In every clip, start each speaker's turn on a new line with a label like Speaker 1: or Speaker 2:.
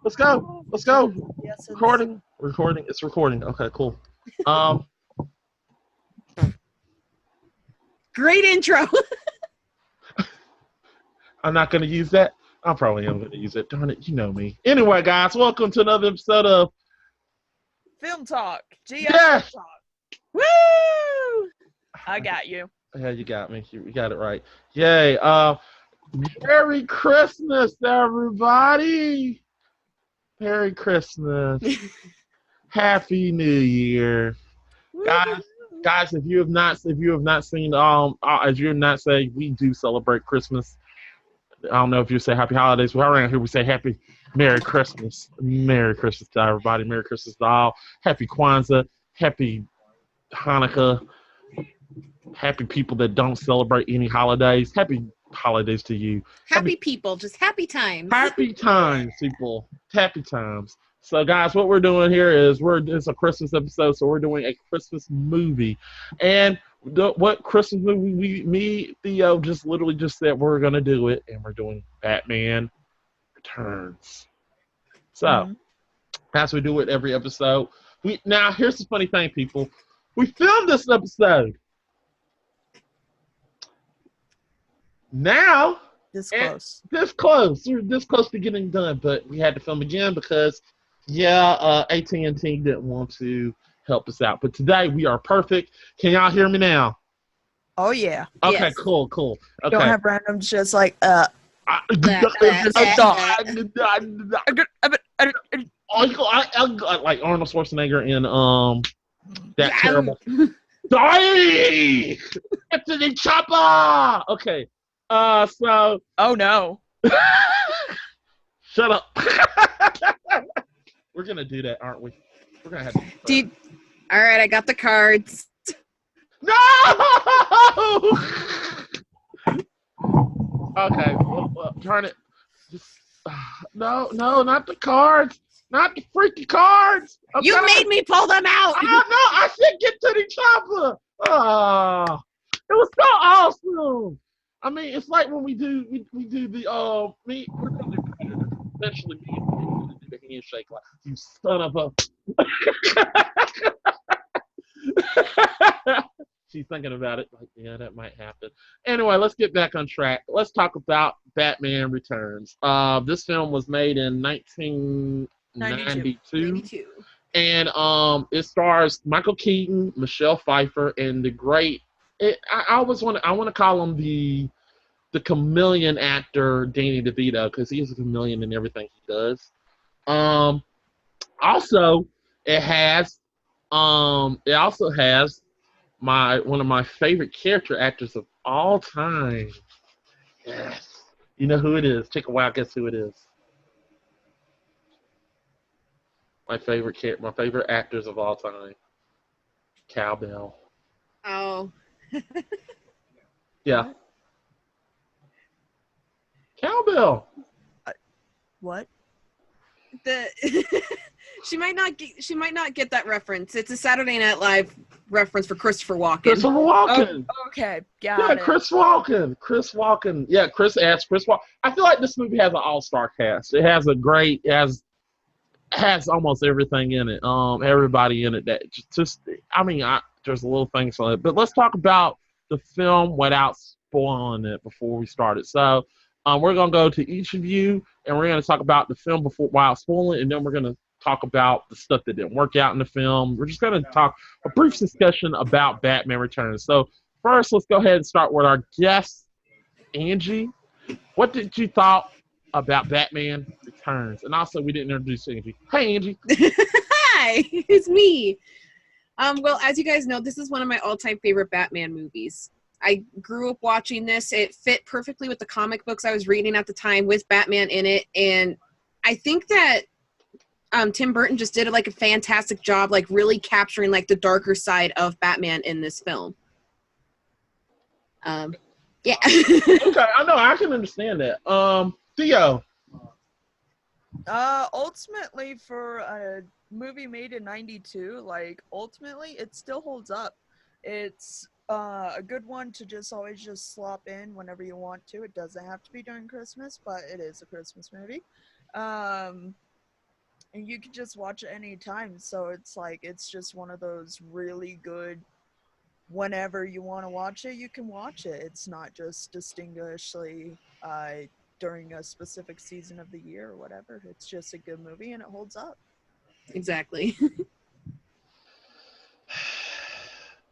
Speaker 1: Let's go. Let's go.
Speaker 2: Yes, it's
Speaker 1: Recording. Recording. It's recording. Okay, cool. Um,
Speaker 2: great intro.
Speaker 1: I'm not gonna use that. I probably am gonna use it. Darn it, you know me. Anyway, guys, welcome to another episode of
Speaker 2: Film talk. GF
Speaker 1: Yeah.
Speaker 2: Film talk. Woo! I got you.
Speaker 1: Yeah, you got me. You got it right. Yay. Merry Christmas, everybody. Merry Christmas. Happy New Year. Guys, if you have not seen as you're not saying, we do celebrate Christmas. I don't know if you say happy holidays, but around here we say happy Merry Christmas. Merry Christmas to everybody. Merry Christmas to all. Happy Kwanzaa. Happy Hanukkah. Happy people that don't celebrate any holidays. Happy holidays to you.
Speaker 3: Happy people, just happy times.
Speaker 1: Happy times, people. Happy times. So, guys, what we're doing here is it's a Christmas episode, so we're doing a Christmas movie. And what Christmas movie? Theo just said we're gonna do it, and we're doing Batman Returns. So, as we do it every episode, now here's the funny thing, people. We filmed this episode. Now,
Speaker 2: This close.
Speaker 1: We're this close to getting done, but we had to film again because, AT&T didn't want to help us out. But today we are perfect. Can y'all hear me now?
Speaker 2: Oh yeah.
Speaker 1: Okay,
Speaker 3: Yes.
Speaker 1: cool. Okay.
Speaker 2: Don't have random just like
Speaker 1: Like Arnold Schwarzenegger in that terrible. Die! Anthony Chopper. Okay. So.
Speaker 2: Oh no.
Speaker 1: Shut up. We're gonna do that, aren't we? We're gonna have to.
Speaker 3: Dude, all right, I got the cards.
Speaker 1: No! Okay, well, turn it. Just, no, not the cards. Not the freaking cards. Okay.
Speaker 3: You made me pull them out.
Speaker 1: Oh, no, I should get to the chopper. Oh, it was so awesome. I mean, it's like when we do the we're gonna do eventually me and we're gonna do the handshake like you son of a. She's thinking about it. Like, yeah, that might happen. Anyway, let's get back on track. Let's talk about Batman Returns. This film was made in 1992. And it stars Michael Keaton, Michelle Pfeiffer, and the great. I want to call him the chameleon actor Danny DeVito because he is a chameleon in everything he does. Also, it also has one of my favorite character actors of all time. Yes, you know who it is. Take a while, guess who it is. My favorite actors of all time. Cowbell.
Speaker 3: Oh.
Speaker 1: Yeah. Cowbell.
Speaker 2: What?
Speaker 3: She might not get that reference. It's a Saturday Night Live reference for Christopher Walken.
Speaker 1: Christopher Walken.
Speaker 2: Oh, okay, got it.
Speaker 1: Chris Walken. Yeah, Chris Walken. I feel like this movie has an all-star cast. It has has almost everything in it. Everybody in it that there's a little things on it. But let's talk about the film without spoiling it before we start it. So we're gonna go to each of you, and we're gonna talk about the film before while spoiling, and then we're gonna talk about the stuff that didn't work out in the film. We're just gonna talk a brief discussion about Batman Returns. So first, let's go ahead and start with our guest, Angie. What did you thought about Batman Returns? And also, we didn't introduce Angie. Hey, Angie.
Speaker 3: Hi, it's me. Well, as you guys know, this is one of my all-time favorite Batman movies. I grew up watching this. It fit perfectly with the comic books I was reading at the time with Batman in it. And I think that Tim Burton just did like a fantastic job, like really capturing like the darker side of Batman in this film. Yeah.
Speaker 1: Okay, I know, I can understand that. Theo.
Speaker 2: Ultimately, for a movie made in '92, like ultimately, it still holds up. It's a good one to just always just slop in whenever you want to. It doesn't have to be during Christmas, but it is a Christmas movie. And you can just watch it anytime. So it's like it's just one of those really good. Whenever you want to watch it, you can watch it. It's not just distinguishedly during a specific season of the year or whatever. It's just a good movie and it holds up.
Speaker 3: Exactly.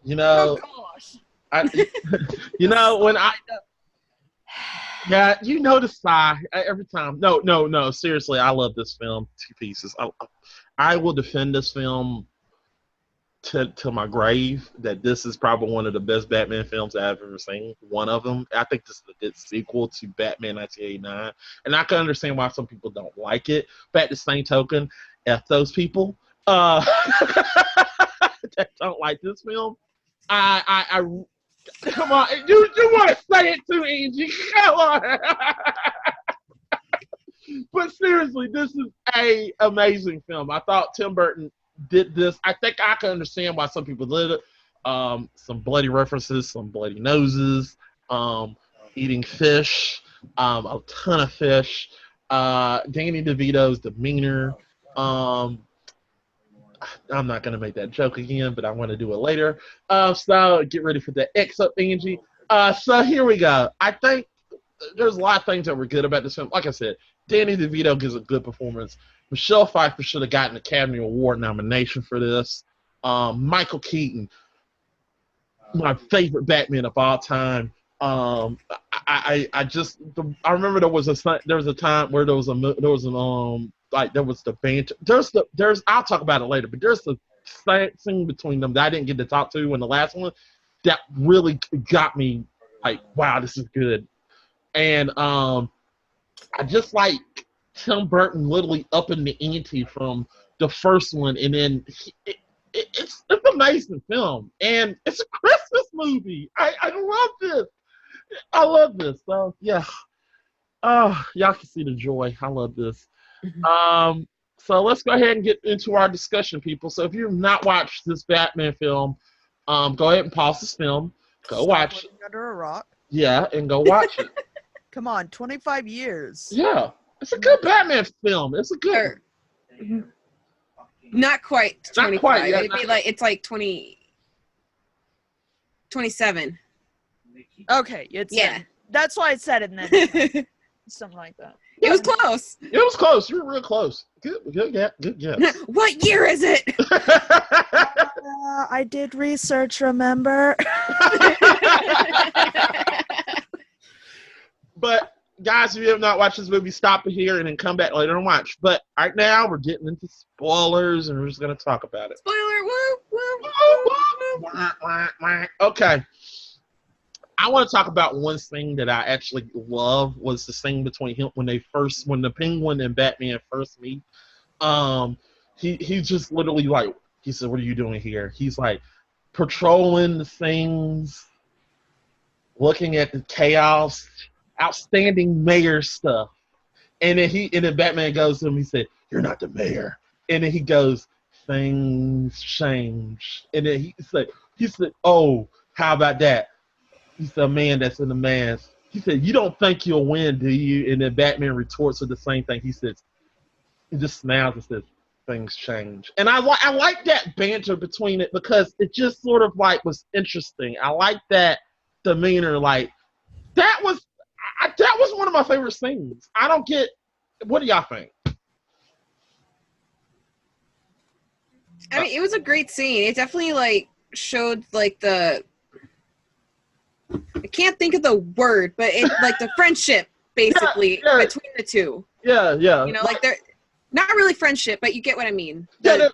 Speaker 1: You know,
Speaker 2: Oh gosh.
Speaker 1: you know when yeah, you know the sigh every time. No. Seriously, I love this film to pieces. I will defend this film to my grave that this is probably one of the best Batman films I've ever seen. One of them. I think this is a good sequel to Batman 1989, and I can understand why some people don't like it. But at the same token, F those people that don't like this film. I come on, you want to say it too, Angie? Come on. But seriously, this is a amazing film. I thought Tim Burton did this. I think I can understand why some people did it. Some bloody references, some bloody noses, eating fish, a ton of fish. Danny DeVito's demeanor. I'm not gonna make that joke again, but I want to do it later. So get ready for the X up, Angie. So here we go. I think there's a lot of things that were good about this film. Like I said, Danny DeVito gives a good performance. Michelle Pfeiffer should have gotten an Academy Award nomination for this. Michael Keaton, my favorite Batman of all time. I remember there was a time where there was the banter. I'll talk about it later, but there's the scene between them that I didn't get to talk to in the last one that really got me like, wow, this is good. And I just like Tim Burton literally upping the ante from the first one, and then it's an amazing film, and it's a Christmas movie. I love this. I love this. So yeah. Oh, y'all can see the joy. I love this. So let's go ahead and get into our discussion, people. So if you've not watched this Batman film, go ahead and pause this film. Go watch it.
Speaker 2: Under a rock.
Speaker 1: Yeah, and go watch it.
Speaker 2: Come on, 25 years.
Speaker 1: Yeah, it's a good Batman film. It's a good.
Speaker 3: Not quite 25.
Speaker 1: Not quite, yeah,
Speaker 3: It'd be like it's like 27.
Speaker 2: Okay, it's
Speaker 3: yeah.
Speaker 2: That's why I said it then. Something like that.
Speaker 3: It was close.
Speaker 1: It was close. You were real close. Good guess.
Speaker 3: What year is it?
Speaker 2: I did research, remember?
Speaker 1: But guys, if you have not watched this movie, stop it here and then come back later and watch. But right now, we're getting into spoilers, and we're just going to talk about it.
Speaker 3: Spoiler! Woo!
Speaker 1: Okay. I want to talk about one thing that I actually love was the scene between him when the Penguin and Batman first meet. He's just literally like, he said, "What are you doing here?" He's like patrolling the things, looking at the chaos, outstanding mayor stuff. And then Batman goes to him, he said, "You're not the mayor." And then he goes, "Things change." And then he said, "Oh, how about that?" He said, "A man that's in the mask." He said, "You don't think you'll win, do you?" And then Batman retorts with the same thing. He says, he just smiles and says, things change. And I like that banter between it because it just sort of like was interesting. I like that demeanor. Like that was that was one of my favorite scenes. I don't get. What do y'all think?
Speaker 3: I mean, it was a great scene. It definitely like showed like the I can't think of the word, but it like the friendship basically between the two.
Speaker 1: Yeah.
Speaker 3: You know, like they're not really friendship, but you get what I mean.
Speaker 1: They're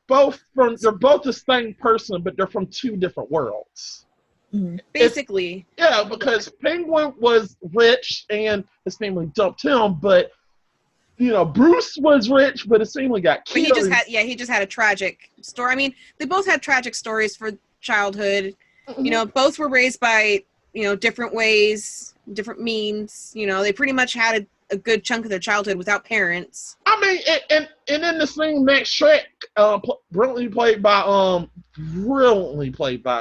Speaker 1: both the same person, but they're from two different worlds.
Speaker 3: Basically.
Speaker 1: Because Penguin was rich and his family dumped him, but Bruce was rich, but his family got killed.
Speaker 3: But he just had a tragic story. I mean, they both had tragic stories for childhood.
Speaker 1: Mm-hmm.
Speaker 3: Both were raised by, different ways, different means. They pretty much had a good chunk of their childhood without parents.
Speaker 1: I mean, and in the scene, Max Shrek, brilliantly played by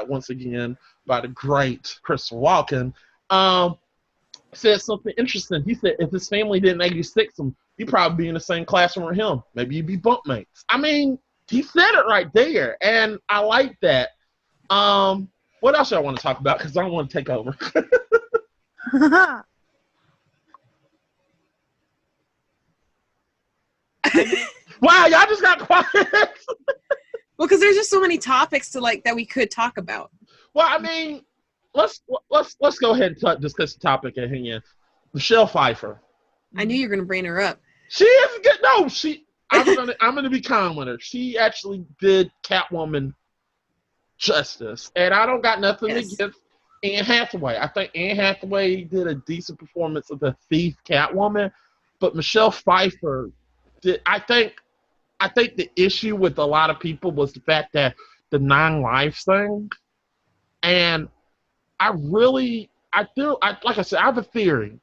Speaker 1: once again by the great Christopher Walken, said something interesting. He said if his family didn't 86 him, he'd probably be in the same classroom with him. Maybe you'd be bunkmates. I mean, he said it right there, and I like that. What else do I want to talk about? Because I don't want to take over. Wow, y'all just got quiet.
Speaker 3: Well, because there's just so many topics that we could talk about.
Speaker 1: Well, I mean, let's go ahead and discuss the topic at hand. Michelle Pfeiffer.
Speaker 3: I knew you were gonna bring her up.
Speaker 1: She is good. No, I'm gonna be calm with her. She actually did Catwoman justice, and I don't got nothing against Anne Hathaway. I think Anne Hathaway did a decent performance of the thief Catwoman, but Michelle Pfeiffer did. I think the issue with a lot of people was the fact that the 9 lives thing, and like I said, I have a theory,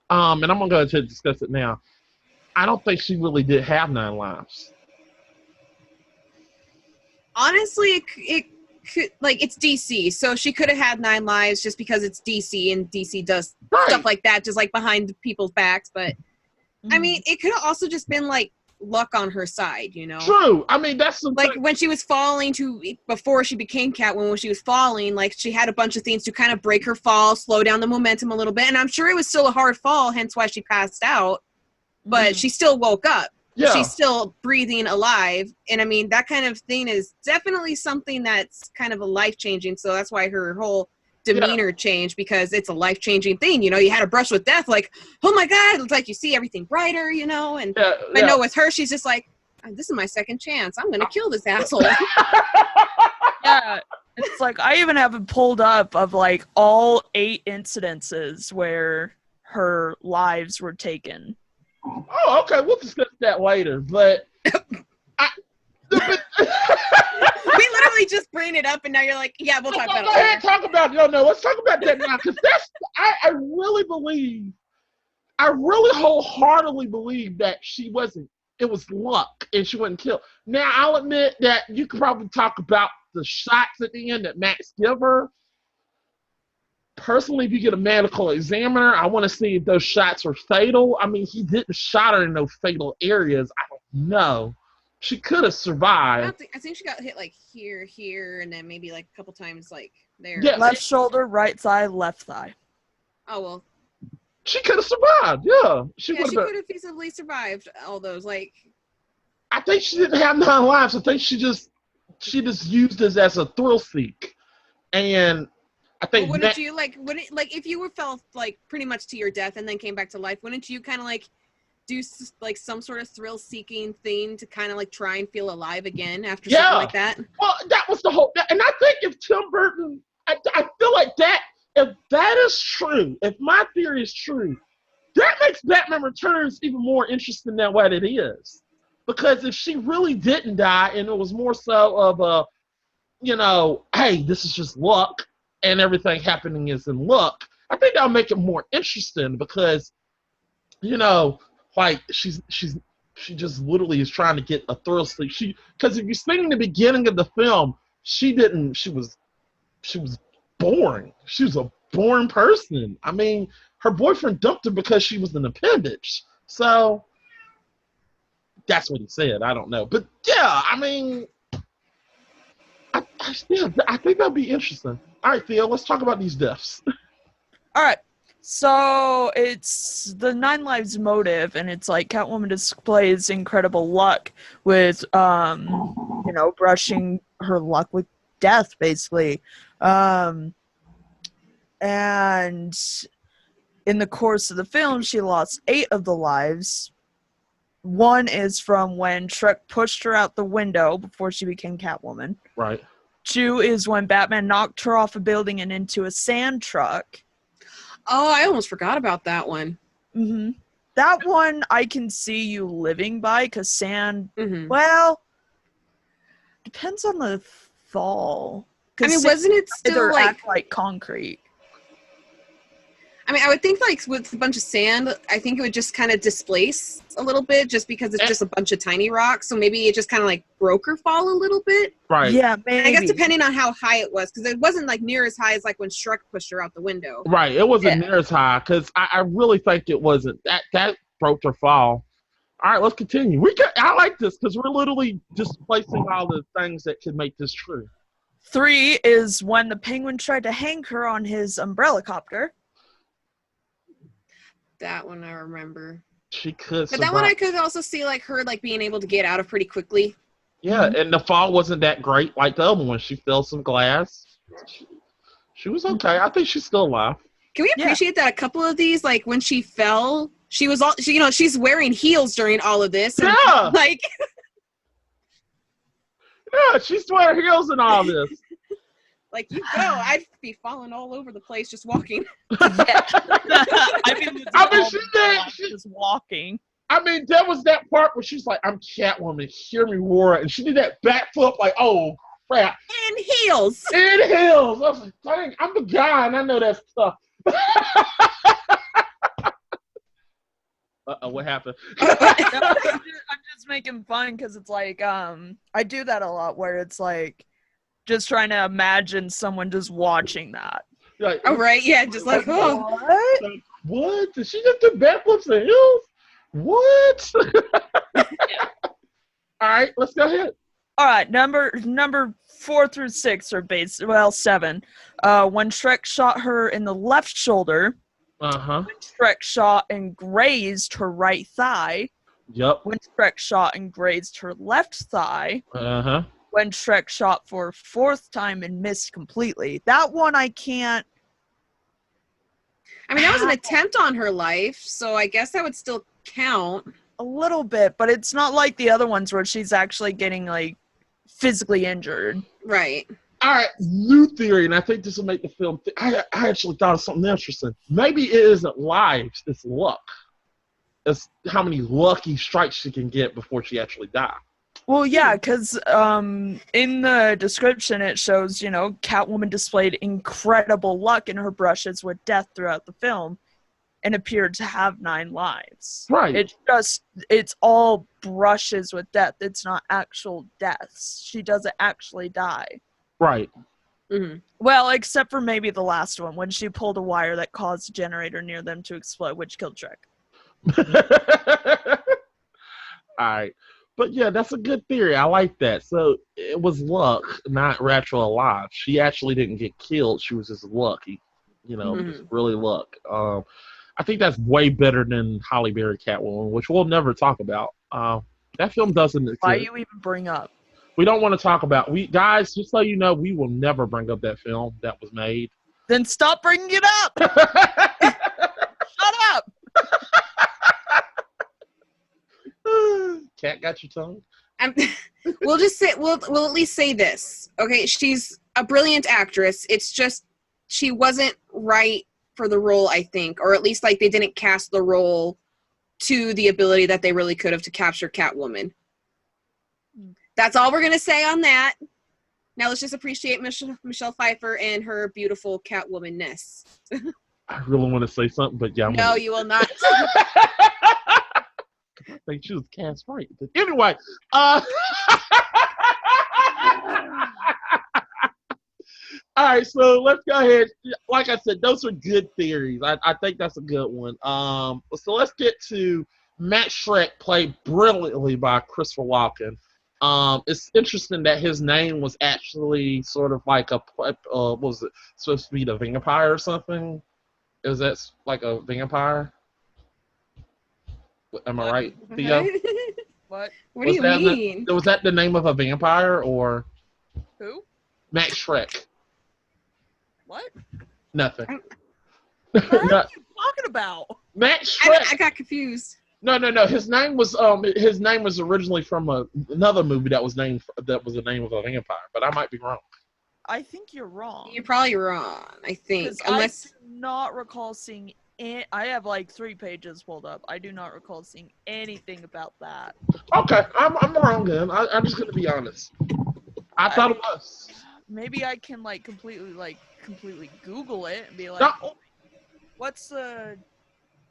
Speaker 1: and I'm gonna go ahead and discuss it now. I don't think she really did have 9 lives.
Speaker 3: Honestly, it could, it's DC, so she could have had 9 lives just because it's DC and DC does stuff like that, just like behind people's backs. But I mean, it could have also just been like luck on her side,
Speaker 1: True. I mean, that's
Speaker 3: when she was falling before she became Catwoman. When she was falling, she had a bunch of things to kind of break her fall, slow down the momentum a little bit, and I'm sure it was still a hard fall, hence why she passed out. But she still woke up. Yeah. She's still breathing, alive, and I mean that kind of thing is definitely something that's kind of a life-changing. So that's why her whole demeanor changed, because it's a life-changing thing. You had a brush with death, like, oh my god, it's like you see everything brighter, and no, with her, she's just like, this is my second chance, I'm gonna kill this asshole.
Speaker 2: Yeah, it's like I even have it pulled up of like all 8 incidences where her lives were taken.
Speaker 1: Oh, okay, we'll discuss that later, but
Speaker 3: we literally just bring it up, and now you're like, yeah, we'll talk about it.
Speaker 1: Go ahead, talk about it. No, let's talk about that now, because I really wholeheartedly believe that it was luck, and she wasn't killed. Now, I'll admit that you could probably talk about the shots at the end that Max gave her. Personally, if you get a medical examiner, I want to see if those shots were fatal. I mean, he didn't shot her in those fatal areas. I don't know. She could have survived.
Speaker 3: I think she got hit here, and then maybe a couple times there.
Speaker 2: Yeah, left shoulder, right thigh, left thigh.
Speaker 3: Oh well.
Speaker 1: She could have survived. Yeah, she could
Speaker 3: have feasibly survived all those. I
Speaker 1: think she didn't have 9 lives. I think she just used this as a thrill seek, and I think.
Speaker 3: Well, wouldn't you if you fell pretty much to your death and then came back to life? Wouldn't you kind of do some sort of thrill seeking thing to kind of try and feel alive again after something like that?
Speaker 1: Well, that was the whole. And I think if Tim Burton, I feel like that. If that is true, if my theory is true, that makes Batman Returns even more interesting than what it is. Because if she really didn't die, and it was more so of hey, this is just luck, and everything happening is in luck, I think that'll make it more interesting, because she just literally is trying to get a thrill sleep. Because if you see in the beginning of the film, she was boring. She was a boring person. I mean, her boyfriend dumped her because she was an appendage. So that's what he said. I don't know. But yeah, I mean, I think that'd be interesting. All right, Theo, let's talk about these deaths.
Speaker 2: All right. So it's the Nine Lives motive, and it's like Catwoman displays incredible luck with, brushing her luck with death, basically. And in the course of the film, she lost 8 of the lives. One is from when Shrek pushed her out the window before she became Catwoman.
Speaker 1: Right.
Speaker 2: 2 is when Batman knocked her off a building and into a sand truck.
Speaker 3: Oh, I almost forgot about that one.
Speaker 2: Mm-hmm. That one I can see you living by, because sand, well, depends on the fall.
Speaker 3: I mean, wasn't it still
Speaker 2: like concrete?
Speaker 3: I mean, I would think like with a bunch of sand, I think it would just kind of displace a little bit just because it's just a bunch of tiny rocks. So maybe it just kind of like broke her fall a little bit.
Speaker 1: Right.
Speaker 2: Yeah, maybe.
Speaker 3: And I guess depending on how high it was, because it wasn't like near as high as like when Shrek pushed her out the window.
Speaker 1: Right. It wasn't near as high because I really think it wasn't. That broke her fall. All right, let's continue. I like this because we're literally displacing all the things that could make this true.
Speaker 2: 3 is when the Penguin tried to hang her on his umbrella copter.
Speaker 3: That one I remember.
Speaker 1: She could.
Speaker 3: But that one I could also see like her like being able to get out of pretty quickly.
Speaker 1: Yeah, and the fall wasn't that great like the other one. She fell some glass. She was okay. I think she's still alive.
Speaker 3: Can we appreciate that a couple of these, like when she fell, she was she's wearing heels during all of this. And,
Speaker 1: yeah.
Speaker 3: Like.
Speaker 1: Yeah, she's wearing heels in all this.
Speaker 3: Like, you go, I'd be falling all over the place just walking.
Speaker 2: I mean,
Speaker 1: she
Speaker 2: just walking.
Speaker 1: I mean, there was that part where she's like, "I'm Catwoman, hear me roar," and she did that backflip, like, "Oh crap!"
Speaker 3: In heels.
Speaker 1: In heels. I was like, "Dang, I'm the guy, and I know that stuff." What happened?
Speaker 2: I'm just making fun because it's like I do that a lot, where it's like just trying to imagine someone just watching that.
Speaker 1: Like,
Speaker 3: oh right, yeah, just like, oh,
Speaker 2: what?
Speaker 1: Like, what? Did she just do backflips in heels? What? All right, let's go ahead.
Speaker 2: All right, number 4 through 6 are 7. When Shrek shot her in the left shoulder. When Shrek shot and grazed her right thigh.
Speaker 1: Yep.
Speaker 2: When Shrek shot and grazed her left thigh. When Shrek shot for a 4th time and missed completely. That one I can't.
Speaker 3: I mean, that was an attempt on her life, so I guess that would still count.
Speaker 2: A little bit, but it's not like the other ones where she's actually getting like physically injured.
Speaker 3: Right.
Speaker 1: All right, new theory, and I think this will make the film. I actually thought of something interesting. Maybe it isn't lives; it's luck. It's how many lucky strikes she can get before she actually dies.
Speaker 2: Well, yeah, because in the description it shows, Catwoman displayed incredible luck in her brushes with death throughout the film, and appeared to have 9 lives.
Speaker 1: Right.
Speaker 2: It's all brushes with death. It's not actual deaths. She doesn't actually die.
Speaker 1: Right.
Speaker 3: Mm-hmm.
Speaker 2: Well, except for maybe the last one, when she pulled a wire that caused a generator near them to explode, which killed Shrek.
Speaker 1: All right. But yeah, that's a good theory. I like that. So it was luck, not Rachel alive. She actually didn't get killed. She was just lucky. Just really luck. I think that's way better than Halle Berry Catwoman, which we'll never talk about. That film doesn't exist.
Speaker 2: Why you even bring up?
Speaker 1: We don't want to talk about. Guys, just so you know, we will never bring up that film that was made.
Speaker 2: Then stop bringing it up. Shut up.
Speaker 1: Cat got your tongue?
Speaker 3: We'll just say we'll at least say this. Okay, she's a brilliant actress. It's just she wasn't right for the role, I think, or at least like they didn't cast the role to the ability that they really could have to capture Catwoman. That's all we're gonna say on that. Now let's just appreciate Michelle Pfeiffer and her beautiful Catwoman-ness.
Speaker 1: I really want to say something, but yeah.
Speaker 3: No, you will not.
Speaker 1: I think she was cast right. But anyway, all right, so let's go ahead. Like I said, those are good theories. I think that's a good one. So let's get to Matt Shrek, played brilliantly by Christopher Walken. It's interesting that his name was actually sort of like what was it supposed to be, the vampire or something? Is that like a vampire? Am I right, Theo?
Speaker 2: What?
Speaker 3: What do you mean?
Speaker 1: Was that the name of a vampire or
Speaker 2: Who?
Speaker 1: Matt Shrek?
Speaker 2: What?
Speaker 1: Nothing.
Speaker 2: What the heck
Speaker 1: No,
Speaker 2: are you talking about?
Speaker 1: Matt Shrek.
Speaker 3: I got confused.
Speaker 1: No. His name was originally from another movie that was the name of a vampire, but I might be wrong.
Speaker 2: I think you're wrong.
Speaker 3: You're probably wrong, I think.
Speaker 2: Because
Speaker 3: Unless
Speaker 2: I do not recall seeing it. I have like 3 pages pulled up. I do not recall seeing anything about that.
Speaker 1: Okay, I'm wrong then. I'm just gonna be honest. I thought it was.
Speaker 2: Maybe I can completely Google it and be like,
Speaker 1: No.
Speaker 2: oh, what's the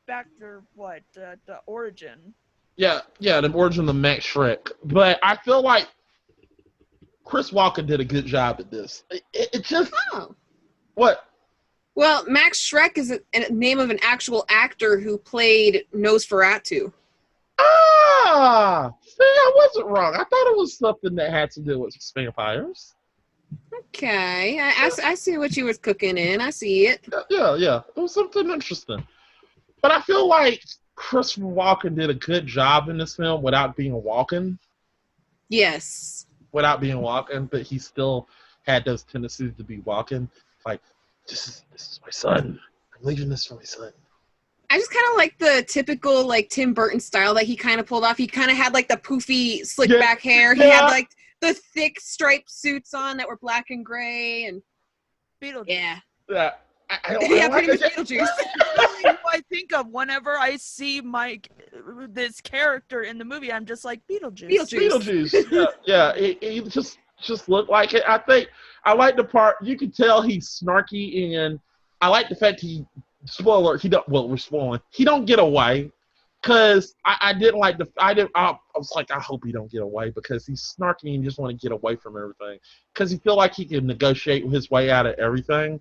Speaker 2: the origin?
Speaker 1: Yeah, the origin of Max Shrek. But I feel like Chris Walker did a good job at this. It just what?
Speaker 3: Well, Max Shrek is a name of an actual actor who played Nosferatu.
Speaker 1: Ah, see, I wasn't wrong. I thought it was something that had to do with vampires.
Speaker 3: Okay, I see what you was cooking in. I see it.
Speaker 1: Yeah. It was something interesting. But I feel like Christopher Walken did a good job in this film without being Walken.
Speaker 3: Yes.
Speaker 1: Without being Walken, but he still had those tendencies to be Walken. Like, this is my son. I'm leaving this for my son.
Speaker 3: I just kind of like the typical like Tim Burton style that he kind of pulled off. He kind of had like the poofy slick back hair. He had like the thick striped suits on that were black and gray and
Speaker 2: Beetlejuice.
Speaker 3: Yeah.
Speaker 1: I
Speaker 3: pretty much Beetlejuice.
Speaker 2: Who I think of whenever I see this character in the movie. I'm just like Beetlejuice.
Speaker 1: Beetlejuice. Yeah. He just looked like it. I think I like the part you can tell he's snarky, and I like the fact we're spoiling. He don't get away. Cause I was like, I hope he don't get away, because he's snarky and just want to get away from everything. Cause he feel like he can negotiate his way out of everything.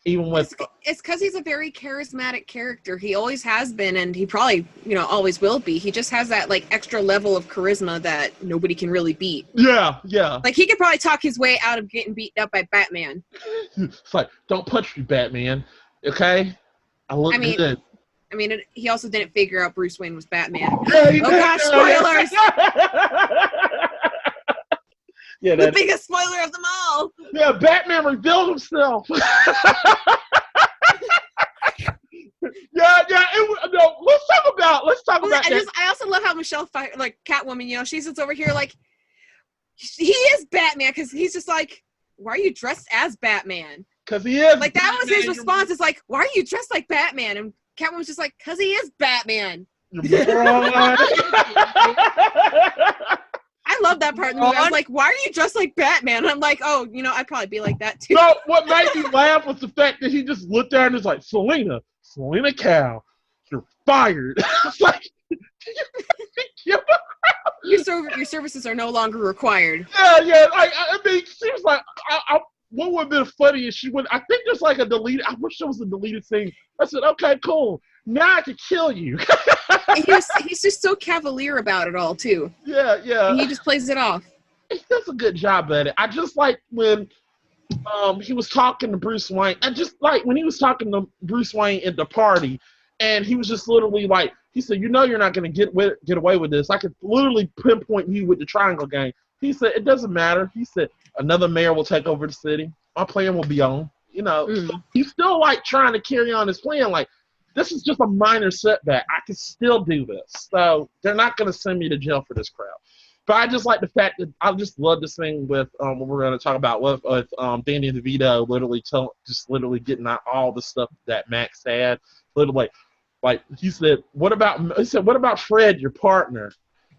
Speaker 1: Even with
Speaker 3: it's because he's a very charismatic character. He always has been, and he probably always will be. He just has that like extra level of charisma that nobody can really beat.
Speaker 1: Yeah.
Speaker 3: Like he could probably talk his way out of getting beat up by Batman.
Speaker 1: It's like, don't punch me, Batman. Okay, I look good.
Speaker 3: I mean, he also didn't figure out Bruce Wayne was Batman.
Speaker 1: Yeah,
Speaker 3: oh gosh, spoilers!
Speaker 1: Yeah,
Speaker 3: the biggest spoiler of them all.
Speaker 1: Yeah, Batman revealed himself. Let's talk about that.
Speaker 3: I also love how Michelle, like Catwoman, she sits over here like he is Batman, because he's just like, why are you dressed as Batman?
Speaker 1: Because he is.
Speaker 3: Like that was his response. It's like, why are you dressed like Batman? And Catwoman's just like, because he is Batman. I love that part in the movie. I was like, why are you dressed like Batman? And I'm like, oh, I'd probably be like that too.
Speaker 1: No, what made me laugh was the fact that he just looked there and was like, Selena Cow, you're fired. It's like,
Speaker 3: your services are no longer required.
Speaker 1: Yeah. I mean, she was like, what would have been funny if she would? I think there's like a deleted. I wish there was a deleted scene. I said, okay, cool. Now I can kill you.
Speaker 3: He's just so cavalier about it all too.
Speaker 1: Yeah.
Speaker 3: And he just plays it off.
Speaker 1: He does a good job at it. I just like when he was talking to Bruce Wayne. I just like when he was talking to Bruce Wayne at the party, and he was just literally like, he said, you're not going to get away with this. I could literally pinpoint you with the triangle game. He said, it doesn't matter. He said, another mayor will take over the city. My plan will be on. He's still like trying to carry on his plan. Like, this is just a minor setback. I can still do this. So they're not going to send me to jail for this crap. But I just like the fact that I just love this thing with what we're going to talk about with Danny DeVito literally getting out all the stuff that Max had. Literally, like he said, what about Fred, your partner?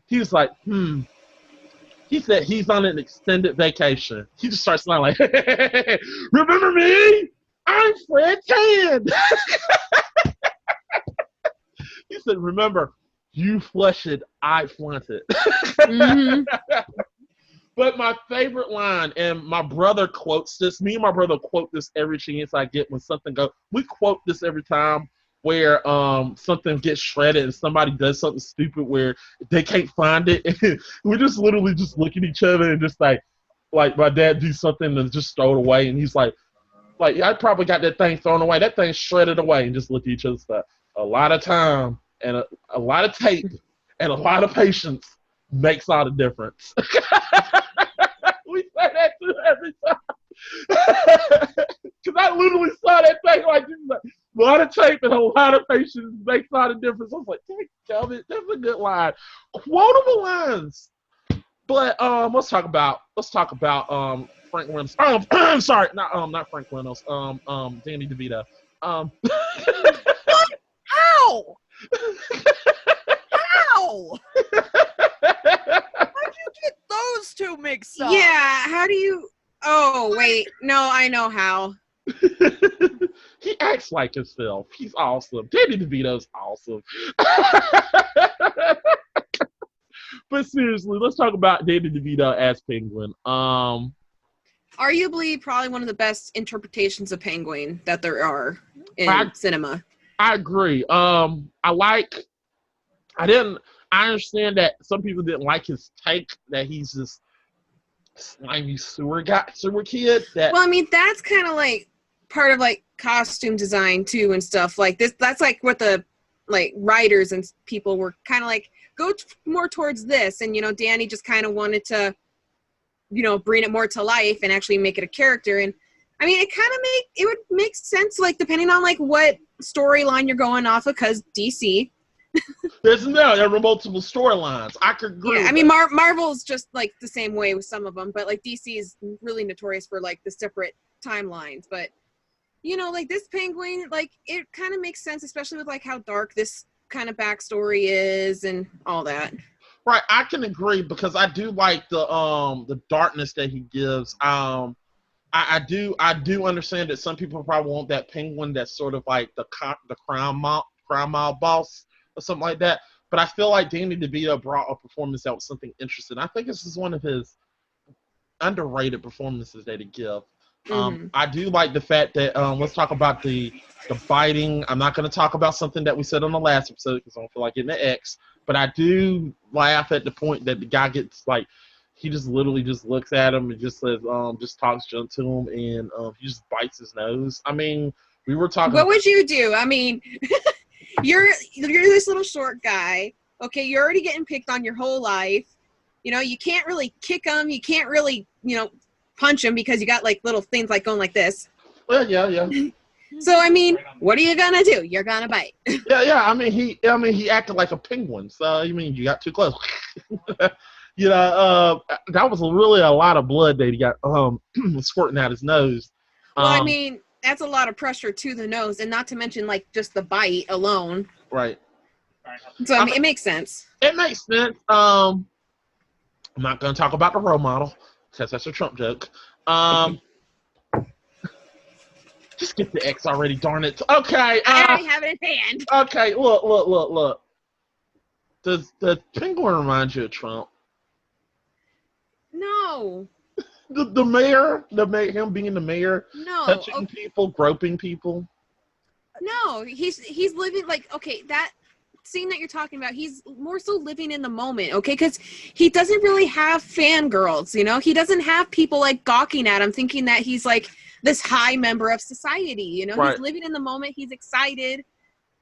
Speaker 1: He was like, He said he's on an extended vacation. He just starts smiling like, remember me? I'm Fred Tan. He said, remember, you flush it, I flaunt it. Mm-hmm. But my favorite line, and my brother quotes this, me and my brother quote this every chance I get when something goes, we quote this every time where something gets shredded and somebody does something stupid where they can't find it, and we just literally just look at each other and just like my dad do something and just throw it away, and he's like I probably got that thing thrown away. That thing's shredded away, and just look at each other. Stuff. A lot of time and a lot of tape and a lot of patience makes all the difference. We say that too every time. Because I literally saw that thing like a lot of tape and a lot of patience makes all the difference. I was like, damn it, that's a good line. Quotable lines. But let's talk about Frank Reynolds. Sorry, not Frank Reynolds. Danny DeVito.
Speaker 2: How? How? How'd you get those two mixed up?
Speaker 3: Yeah, how do you... Oh, wait. No, I know how.
Speaker 1: He acts like himself. He's awesome. Danny DeVito's awesome. But seriously, let's talk about Danny DeVito as Penguin.
Speaker 3: Arguably, probably one of the best interpretations of Penguin that there are in cinema.
Speaker 1: I agree. I understand that some people didn't like his take that he's this slimy sewer kid.
Speaker 3: Well, I mean, that's kind of like part of like costume design too and stuff like this. That's like what the like writers and people were kind of like, go more towards this. And, Danny just kind of wanted to, bring it more to life and actually make it a character. And I mean, it would make sense, like, depending on like what storyline you're going off of, because DC.
Speaker 1: There are multiple storylines. I could agree.
Speaker 3: Yeah, I mean, Marvel's just like the same way with some of them, but like DC is really notorious for like the separate timelines. But like this Penguin, like it kind of makes sense, especially with like how dark this kind of backstory is and all that.
Speaker 1: Right, I can agree because I do like the darkness that he gives. I do understand that some people probably want that Penguin that's sort of like the crime mob boss or something like that. But I feel like Danny DeVito brought a performance that was something interesting. I think this is one of his underrated performances that he gives. I do like the fact that let's talk about the biting. I'm not going to talk about something that we said on the last episode because I don't feel like getting the X. But I do laugh at the point that the guy gets like, he just literally just looks at him and just says, just talks junk to him, and he just bites his nose. I mean, we were talking.
Speaker 3: What would you do? I mean, you're this little short guy. Okay, you're already getting picked on your whole life. You can't really kick him. You can't really, punch him because you got like little things like going like this.
Speaker 1: Well, yeah.
Speaker 3: So I mean, what are you gonna do? You're gonna bite.
Speaker 1: Yeah. I mean, he acted like a penguin. So I mean, you got too close. That was really a lot of blood that he got squirting out his nose.
Speaker 3: Well, I mean, that's a lot of pressure to the nose, and not to mention like just the bite alone.
Speaker 1: Right.
Speaker 3: So I mean, it makes sense.
Speaker 1: It makes sense. I'm not gonna talk about the role model because that's a Trump joke. Just get the X already, darn it. Okay.
Speaker 3: I already have it in hand.
Speaker 1: Okay, look. Does the Penguin remind you of Trump?
Speaker 3: No.
Speaker 1: The mayor, him being the mayor,
Speaker 3: no,
Speaker 1: touching people, groping people.
Speaker 3: No, he's living like, okay, that scene that you're talking about, he's more so living in the moment, okay? Because he doesn't really have fangirls, he doesn't have people like gawking at him, thinking that he's like this high member of society,
Speaker 1: Right.
Speaker 3: He's living in the moment. He's excited.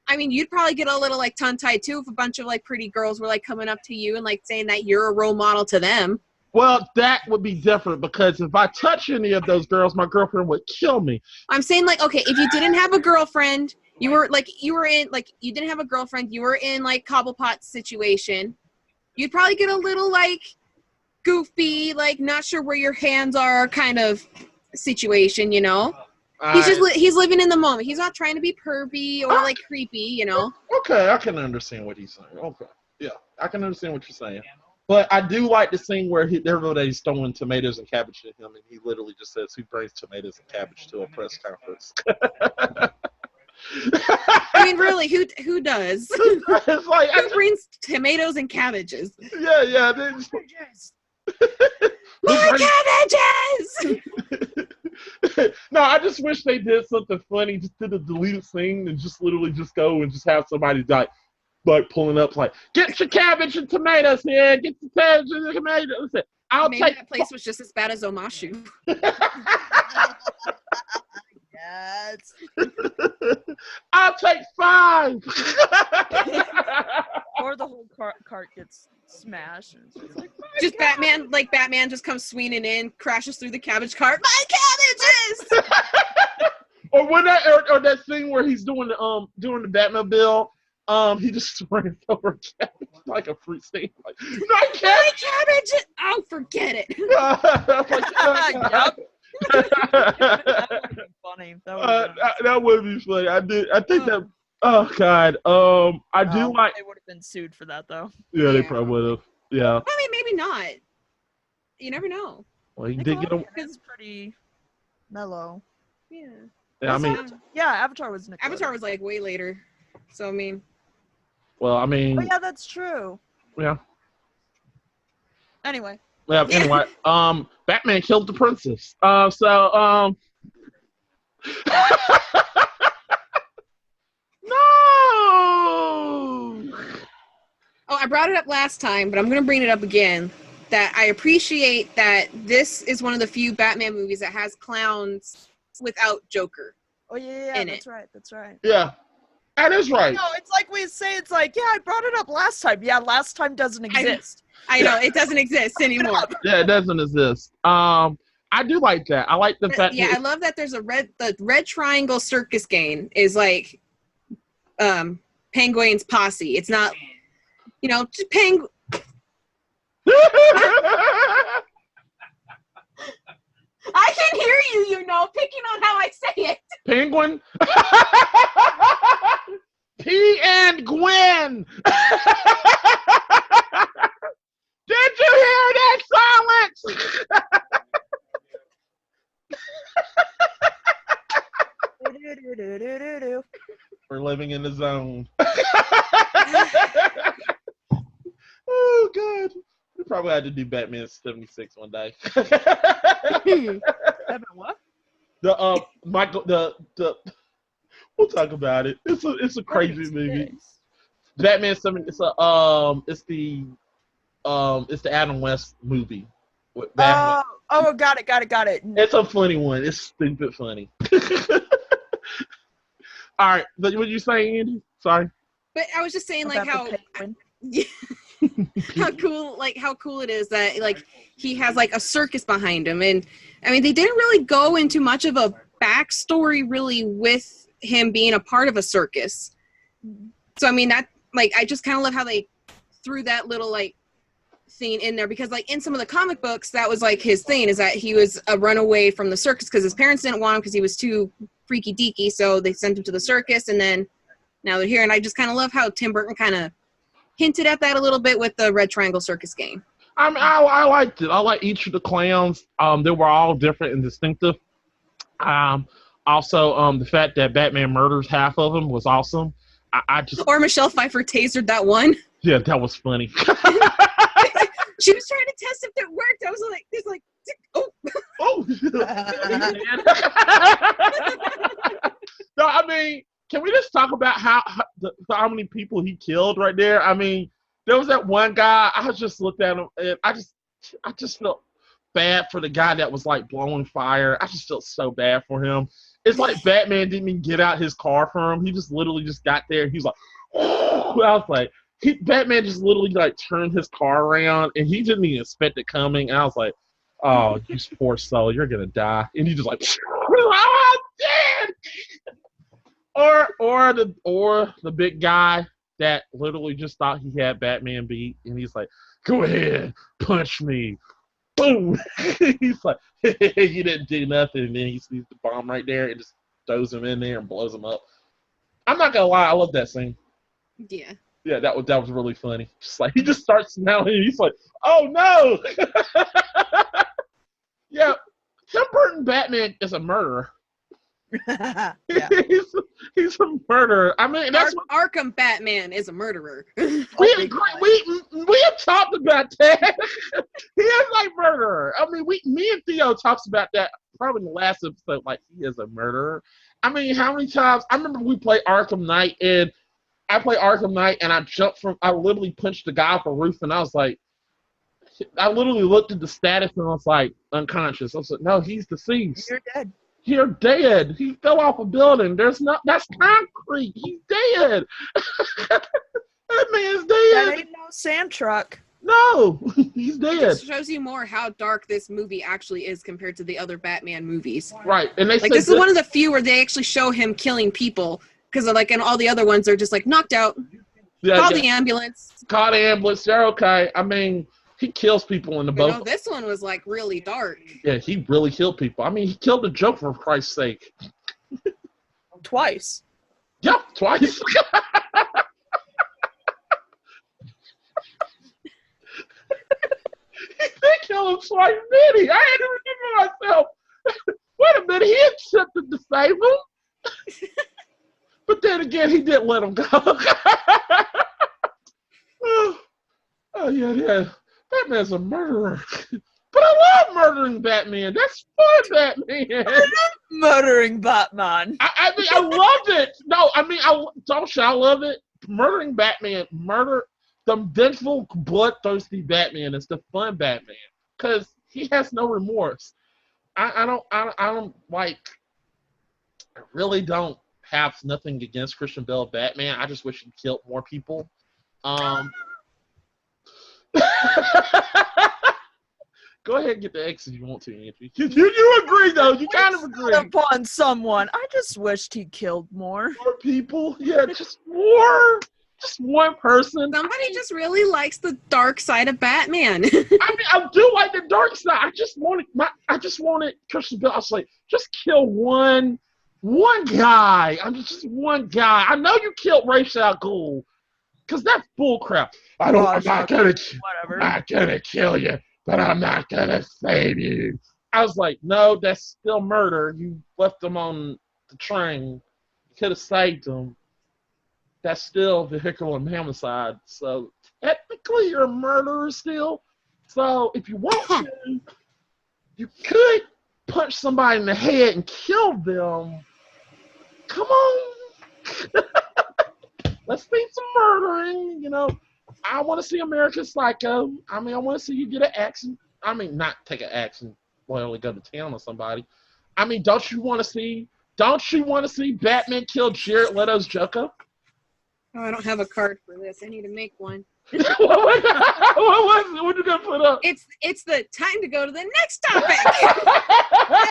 Speaker 3: I mean, you'd probably get a little like tongue-tied too if a bunch of like pretty girls were like coming up to you and like saying that you're a role model to them.
Speaker 1: Well, that would be different because if I touch any of those girls, my girlfriend would kill me.
Speaker 3: I'm saying like, okay, if you didn't have a girlfriend, you didn't have a girlfriend, you were in like Cobblepot situation, you'd probably get a little like goofy, like not sure where your hands are kind of situation, he's living in the moment. He's not trying to be pervy or like creepy,
Speaker 1: Okay, I can understand what he's saying. Okay, yeah, I can understand what you're saying. But I do like the scene where everybody's throwing tomatoes and cabbage at him, and he literally just says, "Who brings tomatoes and cabbage to a press conference?"
Speaker 3: I mean, really, who does?
Speaker 1: It's like,
Speaker 3: who brings tomatoes and cabbages?
Speaker 1: Yeah.
Speaker 3: More cabbages!
Speaker 1: No, I just wish they did something funny, just did a deleted scene and just literally just go and just have somebody like pulling up like, get your cabbage and tomatoes here, get your cabbage and tomatoes. Listen, I'll
Speaker 3: Maybe
Speaker 1: take
Speaker 3: that place was just as bad as Omashu.
Speaker 2: Yes.
Speaker 1: I'll take 5.
Speaker 2: Or the whole cart gets smashed. And it's just like,
Speaker 3: Just Batman just comes swinging in, crashes through the cabbage cart. My cabbages!
Speaker 1: Or when or that thing where he's doing the Batmobile, he just runs over a cabbage like a fruit stand, like my
Speaker 3: My cabbages! Oh, forget it.
Speaker 1: Yup.
Speaker 2: that would be funny.
Speaker 1: That would be funny. I think that. Oh God. I do like.
Speaker 2: They would have been sued for that though.
Speaker 1: Yeah, they probably would have. Yeah.
Speaker 3: I mean, maybe not. You never know.
Speaker 1: Well, he did get a.
Speaker 2: It's pretty mellow.
Speaker 3: Yeah.
Speaker 1: Yeah, I mean.
Speaker 2: Yeah, Avatar was Nickelodeon.
Speaker 3: Avatar was like way later. So I mean.
Speaker 1: Well, I mean.
Speaker 2: Oh yeah, that's true.
Speaker 1: Yeah.
Speaker 2: Anyway.
Speaker 1: Yeah. Anyway, Batman killed the princess. No.
Speaker 3: Oh, I brought it up last time, but I'm going to bring it up again. That I appreciate that this is one of the few Batman movies that has clowns without Joker.
Speaker 2: Oh yeah,
Speaker 3: in
Speaker 2: that's
Speaker 3: it.
Speaker 2: right. That's right.
Speaker 1: Yeah, that is right.
Speaker 2: No, it's like we say. It's like, yeah, I brought it up last time. Yeah, last time doesn't exist.
Speaker 3: I know it doesn't exist anymore.
Speaker 1: Yeah, it doesn't exist. I do like that. I like the fact.
Speaker 3: Yeah, I love that there's the red triangle circus gang is like Penguin's posse. It's not, just Penguin. I can hear you, picking on how I say it.
Speaker 1: Penguin. P and Gwen. Did you hear that silence? We're living in the zone. Oh God. We probably had to do Batman 76 one day.
Speaker 2: Evan, what?
Speaker 1: We'll talk about it. It's a crazy movie. Batman 7. It's the Adam West movie.
Speaker 2: Got it.
Speaker 1: It's a funny one. It's stupid funny. All right, what did you say, Andy? Sorry.
Speaker 3: But I was just saying, like, how how cool it is that like he has like a circus behind him, and I mean they didn't really go into much of a backstory really with him being a part of a circus. So I mean that I just kind of love how they threw that little scene in there, because in some of the comic books that was his thing, is that he was a runaway from the circus because his parents didn't want him because he was too freaky deaky, so they sent him to the circus, and then now they're here. And I just kind of love how Tim Burton kind of hinted at that a little bit with the Red Triangle Circus game.
Speaker 1: I mean, I liked it. I like each of the clowns. They were all different and distinctive. Also, the fact that Batman murders half of them was awesome.
Speaker 3: Or Michelle Pfeiffer tasered that one.
Speaker 1: Yeah, that was funny.
Speaker 3: She was trying to test if it worked. I was like, it's like, oh.
Speaker 1: Oh. No, I mean, can we just talk about how many people he killed right there? I mean, there was that one guy. I just looked at him and I just felt bad for the guy that was blowing fire. I just felt so bad for him. It's like Batman didn't even get out his car for him. He just literally just got there. He's like, oh. I was like, Batman just literally turned his car around and he didn't even expect it coming. And I was like, oh, you poor soul, you're gonna die. And he just oh, dead. Or the big guy that literally just thought he had Batman beat, and he's like, go ahead, punch me. Boom. He's like, you didn't do nothing. And then he sees the bomb right there and just throws him in there and blows him up. I'm not gonna lie, I love that scene.
Speaker 3: Yeah.
Speaker 1: Yeah, that was really funny. Just he just starts smiling and he's like, oh no. Yeah, Tim Burton Batman is a murderer.
Speaker 2: Yeah.
Speaker 1: He's a murderer. I mean, that's
Speaker 3: Arkham Batman is a murderer.
Speaker 1: We have talked about that. He is murderer. I mean, me and Theo talks about that probably in the last episode, like, he is a murderer. I mean, how many times? I remember we played Arkham Knight, and I literally punched the guy off a roof, and I was like, I literally looked at the status, and I was like, unconscious. I was like, no, he's deceased.
Speaker 2: You're dead.
Speaker 1: You're dead. He fell off a building. That's concrete. He's dead. That man's
Speaker 2: That
Speaker 1: dead.
Speaker 2: ain't no sand truck.
Speaker 1: No, he's
Speaker 3: It
Speaker 1: dead.
Speaker 3: just shows you more how dark this movie actually is compared to the other Batman movies.
Speaker 1: Right, and they
Speaker 3: Like,
Speaker 1: say
Speaker 3: this is one of the few where they actually show him killing people, because like in all the other ones, they're just like knocked out. Call the ambulance.
Speaker 1: Call the ambulance. They're okay. I mean, he kills people in the boat.
Speaker 3: No, this one was like really dark.
Speaker 1: Yeah, he really killed people. I mean, he killed the Joker, for Christ's sake.
Speaker 2: Twice.
Speaker 1: Yep, twice. They killed him twice, did he? I had to remember myself. Wait a minute, he accepted to save him. But then again, he didn't let him go. Oh, yeah. Batman's a murderer. But I love murdering Batman. That's fun, Batman.
Speaker 2: Murdering Batman.
Speaker 1: I mean, I love it. No, I mean, I love it. Murdering Batman, the vengeful, bloodthirsty Batman is the fun Batman because he has no remorse. I really don't have nothing against Christian Bale Batman. I just wish he killed more people. Go ahead and get the X if you want to, Anthony. You agree, though. You kind of agree.
Speaker 2: Upon someone. I just wished he killed more.
Speaker 1: More people? Yeah, just more. Just one person.
Speaker 3: Somebody just really likes the dark side of Batman.
Speaker 1: I mean, I do like the dark side. I just wanted Christian Bale. I was like, just kill one guy. I'm just one guy. I know you killed Ra's al Ghul, because that's bullcrap. I'm not gonna kill you, but I'm not gonna save you. I was like, no, that's still murder. You left them on the train. You could have saved them. That's still vehicular homicide. So technically, you're a murderer still. So if you want to, you could punch somebody in the head and kill them. Come on. Let's see some murdering, you know. I want to see American Psycho. I mean, I want to see you get an action. I mean, not take an action, loyally go to town on somebody. I mean, don't you want to see Batman kill Jared Leto's Joker?
Speaker 3: Oh, I don't have a card for this. I need to make one.
Speaker 1: What you gonna put up?
Speaker 3: It's the time to go to the next topic.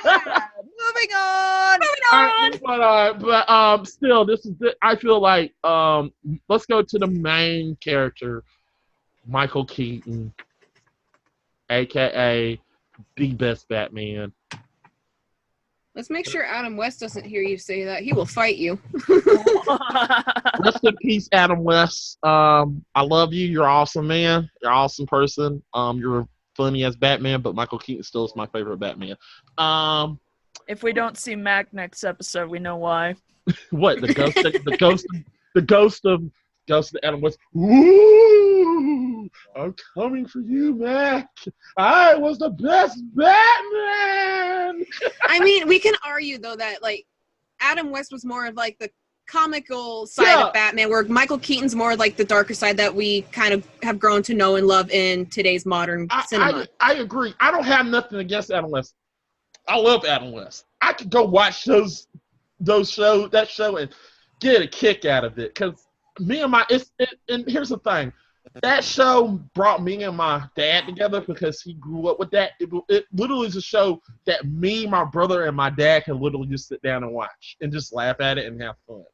Speaker 2: Yeah, moving on.
Speaker 1: But still, I feel like let's go to the main character, Michael Keaton, aka the best Batman.
Speaker 3: Let's make sure Adam West doesn't hear you say that. He will fight you.
Speaker 1: Rest in peace, Adam West. I love you. You're awesome, man. You're an awesome person. You're funny as Batman, but Michael Keaton still is my favorite Batman.
Speaker 2: If we don't see Mac next episode, we know why.
Speaker 1: What, the ghost of Adam West? Ooh, I'm coming for you, Mac. I was the best Batman.
Speaker 3: I mean, we can argue though that like Adam West was more of like the comical side of Batman, where Michael Keaton's more like the darker side that we kind of have grown to know and love in today's modern cinema.
Speaker 1: I agree. I don't have nothing against Adam West. I love Adam West. I could go watch that show and get a kick out of it, because me and and here's the thing. That show brought me and my dad together because he grew up with that. It literally is a show that me, my brother, and my dad can literally just sit down and watch and just laugh at it and have fun.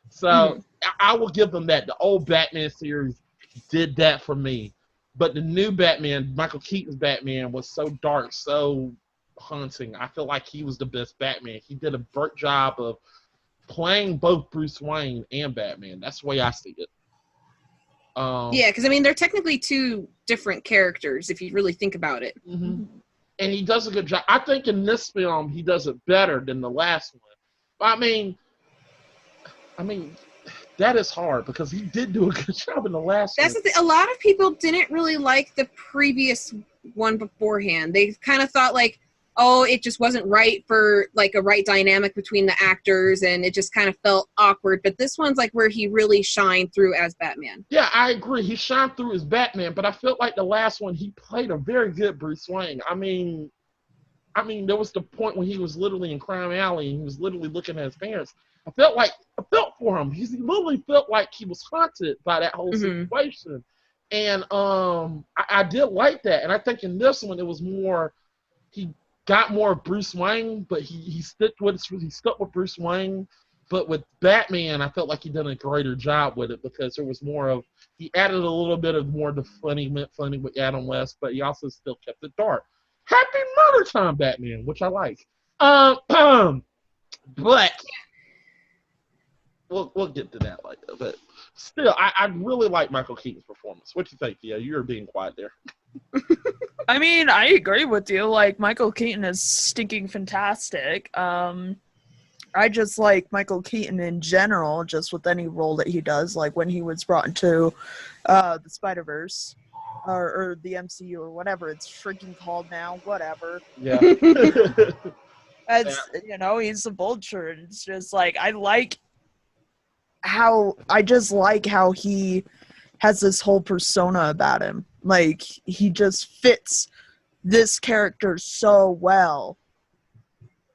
Speaker 1: So I will give them that. The old Batman series did that for me. But the new Batman, Michael Keaton's Batman, was so dark, so haunting. I feel like he was the best Batman. He did a great job of playing both Bruce Wayne and Batman. That's the way I see it.
Speaker 3: Yeah, because I mean, they're technically two different characters if you really think about it.
Speaker 1: Mm-hmm. And he does a good job. I think in this film he does it better than the last one. I mean, that is hard because he did do a good job in the last one.
Speaker 3: That's the thing. A lot of people didn't really like the previous one beforehand. They kind of thought like oh, it just wasn't right for like a right dynamic between the actors, and it just kind of felt awkward. But this one's like where he really shined through as Batman.
Speaker 1: Yeah, I agree. He shined through as Batman, but I felt like the last one he played a very good Bruce Wayne. I mean, there was the point when he was literally in Crime Alley and he was literally looking at his parents. I felt for him. He literally felt like he was haunted by that whole situation. And I did like that. And I think in this one it was more, he got more of Bruce Wayne, but he stuck with Bruce Wayne. But with Batman, I felt like he did a greater job with it because there was more of, he added a little bit of more of the funny with Adam West, but he also still kept it dark. Happy Mother Time Batman, which I like. But we'll get to that later. But still, I really like Michael Keaton's performance. What do you think, Thea? You're being quiet there.
Speaker 2: I mean, I agree with you. Like, Michael Keaton is stinking fantastic. I just like Michael Keaton in general, just with any role that he does. Like when he was brought into the Spider-Verse or the MCU or whatever it's freaking called now, whatever.
Speaker 1: Yeah.
Speaker 2: As you know, he's a vulture, and it's just like I just like how he has this whole persona about him. Like he just fits this character so well.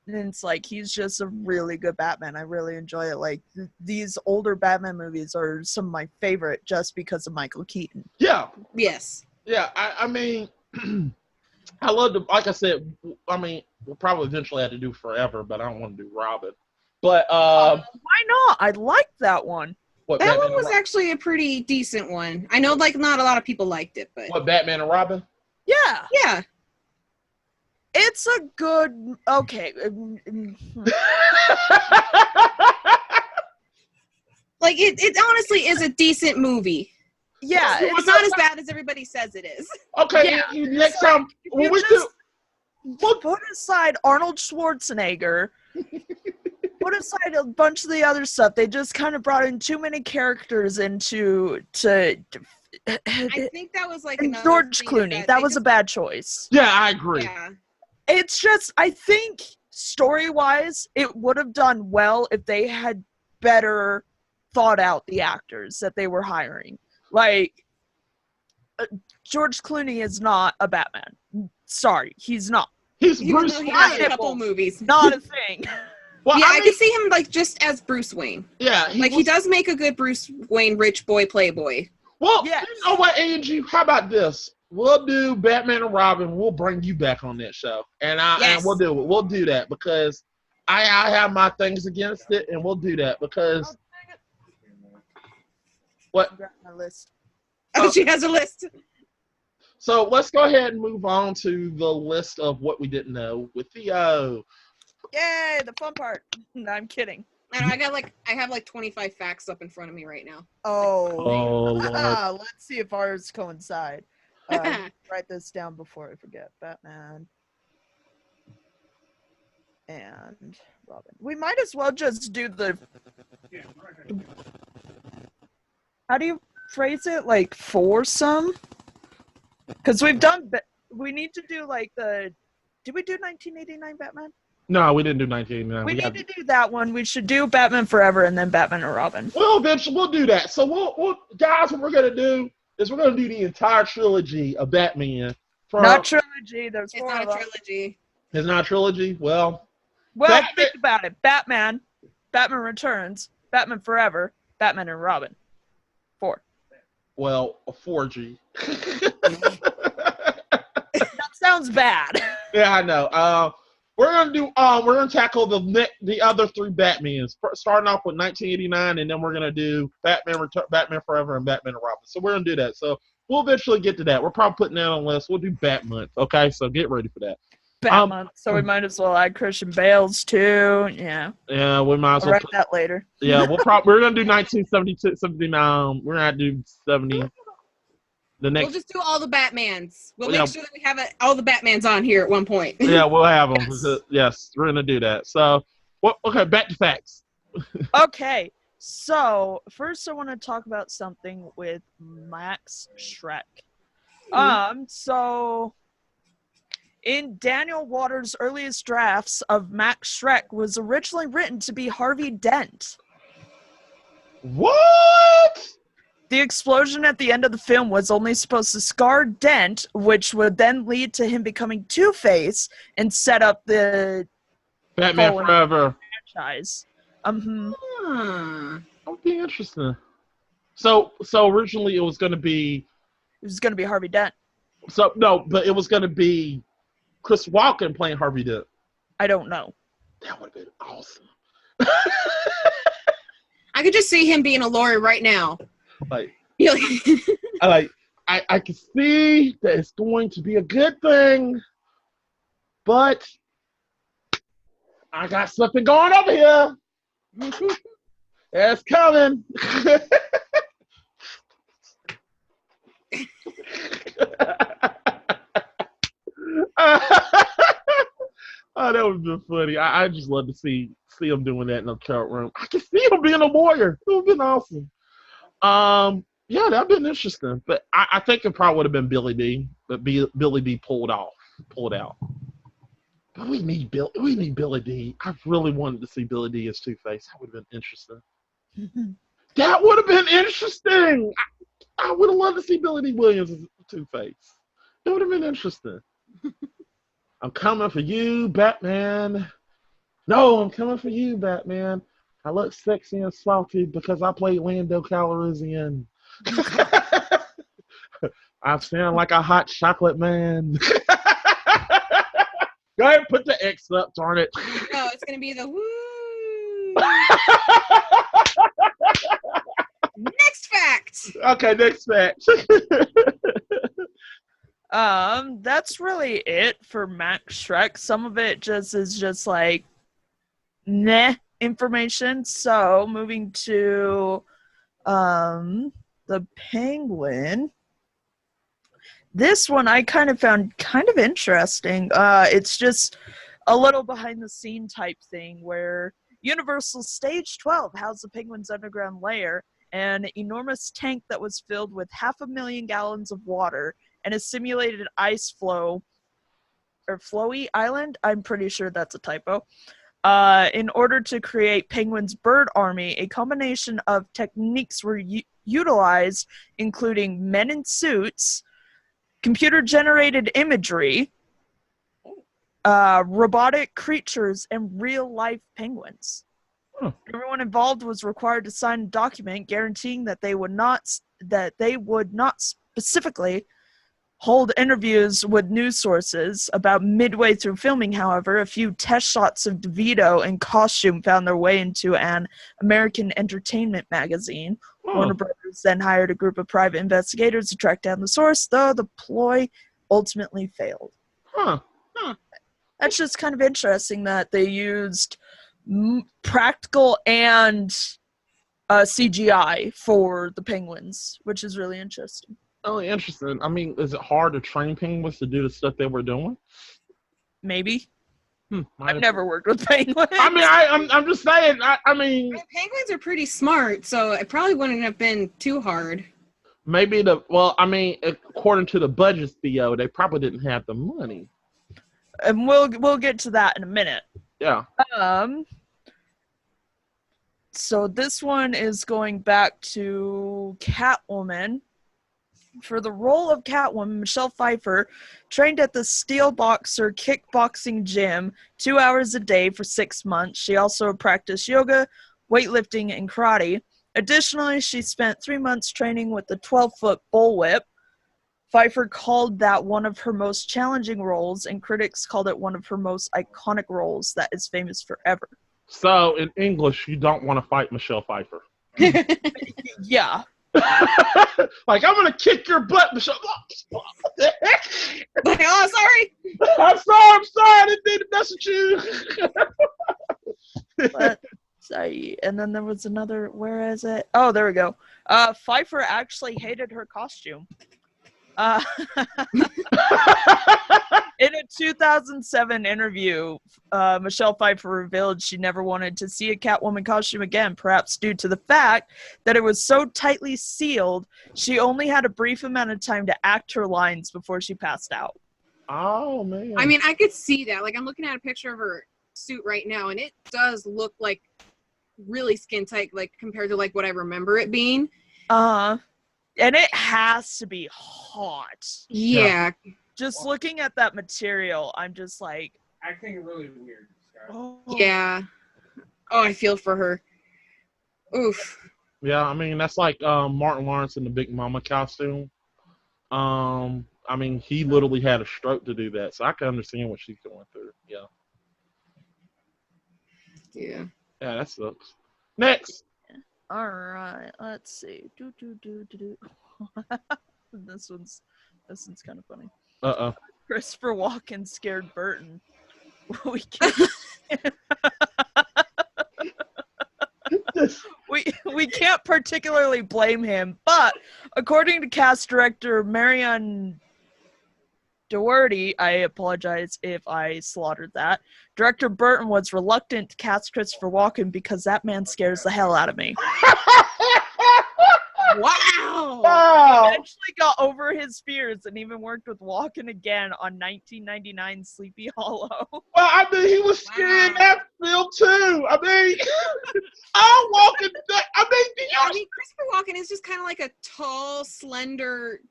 Speaker 2: And it's like he's just a really good Batman. I really enjoy it. Like these older Batman movies are some of my favorite just because of Michael Keaton.
Speaker 1: Yeah.
Speaker 3: Yes.
Speaker 1: Yeah. I mean, I love the, like I said, I mean, we'll probably eventually have to do Forever, but I don't want to do Robin. But
Speaker 2: why not? I like that one.
Speaker 1: What,
Speaker 3: that
Speaker 1: Batman
Speaker 3: one was actually a pretty decent one. I know, like, not a lot of people liked it, but
Speaker 1: what, Batman and Robin?
Speaker 2: Yeah.
Speaker 3: Yeah.
Speaker 2: It's a good, okay.
Speaker 3: Like, it honestly is a decent movie.
Speaker 2: Yeah.
Speaker 3: It's not as bad as everybody says it is.
Speaker 1: Okay,
Speaker 2: Yeah,
Speaker 1: next time, when we do...
Speaker 2: Put aside Arnold Schwarzenegger, put aside a bunch of the other stuff. They just kind of brought in too many characters I
Speaker 3: think that was like
Speaker 2: and George Clooney. That was a bad choice.
Speaker 1: Yeah, I agree.
Speaker 3: Yeah.
Speaker 2: It's just, I think story-wise, it would have done well if they had better thought out the actors that they were hiring. Like, George Clooney is not a Batman. Sorry, he's not.
Speaker 1: He's Bruce Wayne.
Speaker 3: He has a couple movies.
Speaker 2: Not a thing.
Speaker 1: Well,
Speaker 3: yeah,
Speaker 1: I
Speaker 3: could see him like just as Bruce Wayne.
Speaker 1: Yeah,
Speaker 3: he does make a good Bruce Wayne, rich boy, playboy.
Speaker 1: Well, yes. You know what, Angie? How about this? We'll do Batman and Robin. We'll bring you back on that show, and we'll do it. We'll do that because I have my things against it, and we'll do that because what?
Speaker 2: My list.
Speaker 3: Oh, she has a list.
Speaker 1: So let's go ahead and move on to the list of what we didn't know with Theo.
Speaker 2: Yay, the fun part. No, I'm kidding.
Speaker 3: I have like 25 facts up in front of me right now.
Speaker 1: Oh Lord.
Speaker 2: Let's see if ours coincide. Write this down before I forget. Batman and Robin. We might as well just do the... How do you phrase it? Like foursome? Because we need to do like the... Did we do 1989 Batman?
Speaker 1: No, we didn't do 1989.
Speaker 2: We need to do that one. We should do Batman Forever and then Batman and Robin.
Speaker 1: Well, eventually we'll do that. So we'll guys, what we're gonna do is we're gonna do the entire trilogy of Batman.
Speaker 2: Not trilogy. There's
Speaker 3: it's
Speaker 2: four
Speaker 3: not
Speaker 2: of
Speaker 3: a
Speaker 2: them.
Speaker 3: trilogy.
Speaker 1: It's not a trilogy. Well,
Speaker 2: think about it. Batman Returns, Batman Forever, Batman and Robin. 4.
Speaker 1: Well, a 4G.
Speaker 2: That sounds bad.
Speaker 1: Yeah, I know. We're gonna tackle the other 3 Batmans, starting off with 1989, and then we're gonna do Batman Forever and Batman and Robin. So we're gonna do that. So we'll eventually get to that. We're probably putting that on the list. We'll do Bat Month. Okay, so get ready for that.
Speaker 2: Bat Month. So we might as well add Christian Bale's too. Yeah.
Speaker 1: Yeah, we might as well.
Speaker 2: I'll write that later.
Speaker 1: Yeah, we're gonna do 1972, 79. We're gonna do 70.
Speaker 3: We'll just do all the Batmans. We'll make sure that we have all the Batmans on here at one point.
Speaker 1: Yeah, we'll have them. Yes, we're going to do that. So, okay, back to facts.
Speaker 2: Okay, so first I want to talk about something with Max Schreck. So In Daniel Waters' earliest drafts of Max Shrek was originally written to be Harvey Dent.
Speaker 1: What?
Speaker 2: The explosion at the end of the film was only supposed to scar Dent, which would then lead to him becoming Two-Face and set up the
Speaker 1: Batman
Speaker 2: following
Speaker 1: Forever.
Speaker 2: franchise.
Speaker 3: Hmm.
Speaker 1: That would be interesting. So originally it was going to be.
Speaker 2: It was going to be Harvey Dent.
Speaker 1: So no, but it was going to be Chris Walken playing Harvey Dent.
Speaker 2: I don't know.
Speaker 1: That would have been awesome.
Speaker 3: I could just see him being a lawyer right now.
Speaker 1: Like,
Speaker 3: You're
Speaker 1: I can see that it's going to be a good thing, but I got something going over here. It's coming. Oh, that would have been funny. I just love to see him doing that in a courtroom. I can see him being a lawyer. It would have been awesome. Yeah, that'd been interesting. But I think it probably would have been Billy D. But Billy D pulled out. But we need Billy D. I really wanted to see Billy D as Two-Face. That would have been interesting. That would have been interesting. I would have loved to see Billy D. Williams as Two-Face. It would have been interesting. I'm coming for you, Batman. No, I'm coming for you, Batman. I look sexy and salty because I played Lando Calrissian. I sound like a hot chocolate man. Go ahead and put the X up, darn it.
Speaker 3: No, it's gonna be the woo. Next fact.
Speaker 1: Okay, next fact.
Speaker 2: That's really it for Max Shrek. Some of it is just like meh information. So moving to the Penguin. This one I kind of found kind of interesting. It's just a little behind the scene type thing where Universal Stage 12 housed the Penguin's underground lair, an enormous tank that was filled with 500,000 gallons of water and a simulated ice flow or flowy island. I'm pretty sure that's a typo. In order to create Penguin's bird army, a combination of techniques were utilized, including men in suits, computer-generated imagery, robotic creatures, and real-life penguins. Everyone involved was required to sign a document guaranteeing that they would not specifically hold interviews with news sources. About midway through filming, however, a few test shots of DeVito in costume found their way into an American entertainment magazine. Warner Brothers then hired a group of private investigators to track down the source, though the ploy ultimately failed. That's just kind of interesting that they used practical and CGI for the penguins, which is really interesting.
Speaker 1: Oh, interesting. I mean, is it hard to train penguins to do the stuff they were doing?
Speaker 2: Maybe. I've never worked with penguins.
Speaker 1: I mean, I'm just saying. I mean,
Speaker 3: penguins are pretty smart, so it probably wouldn't have been too hard.
Speaker 1: Maybe according to the budget, Theo, they probably didn't have the money.
Speaker 2: And we'll get to that in a minute.
Speaker 1: Yeah.
Speaker 2: So this one is going back to Catwoman. For the role of Catwoman, Michelle Pfeiffer trained at the Steel Boxer kickboxing gym 2 hours a day for 6 months. She also practiced yoga, weightlifting, and karate. Additionally, she spent 3 months training with the 12-foot bullwhip. Pfeiffer called that one of her most challenging roles, and critics called it one of her most iconic roles that is famous forever.
Speaker 1: So, in English, you don't want to fight Michelle Pfeiffer.
Speaker 2: Yeah.
Speaker 1: Like, I'm gonna kick your butt, Michelle.
Speaker 3: What the heck? Oh, sorry.
Speaker 1: I'm sorry. I didn't mean to mess with you.
Speaker 2: Sorry. And then there was another. Where is it? Oh, there we go. Pfeiffer actually hated her costume. In a 2007 interview, Michelle Pfeiffer revealed she never wanted to see a Catwoman costume again, perhaps due to the fact that it was so tightly sealed, she only had a brief amount of time to act her lines before she passed out.
Speaker 1: Oh man.
Speaker 3: I mean, I could see that. Like, I'm looking at a picture of her suit right now, and it does look like really skin tight, like compared to like what I remember it being.
Speaker 2: And it has to be hot.
Speaker 3: Yeah.
Speaker 2: Just looking at that material, I'm just like,
Speaker 4: acting really weird.
Speaker 2: oh.
Speaker 3: Yeah. Oh, I feel for her. Oof.
Speaker 1: Yeah, I mean that's like Martin Lawrence in the Big Mama costume. I mean he literally had a stroke to do that, so I can understand what she's going through. Yeah.
Speaker 3: Yeah.
Speaker 1: Yeah, that sucks. Next.
Speaker 2: All right, let's see. This one's kind of funny. Christopher Walken scared Burton. We can't. we can't particularly blame him, but according to cast director Marion Doherty, I apologize if I slaughtered that, director Burton was reluctant to cast Christopher Walken because that man scares the hell out of me.
Speaker 3: Wow.
Speaker 1: Wow.
Speaker 2: He eventually got over his fears and even worked with Walken again on 1999 Sleepy Hollow.
Speaker 1: Well, I mean, he was scary in that film too. I mean, I'm walking. I mean,
Speaker 3: Christopher Walken is just kind of like a tall, slender.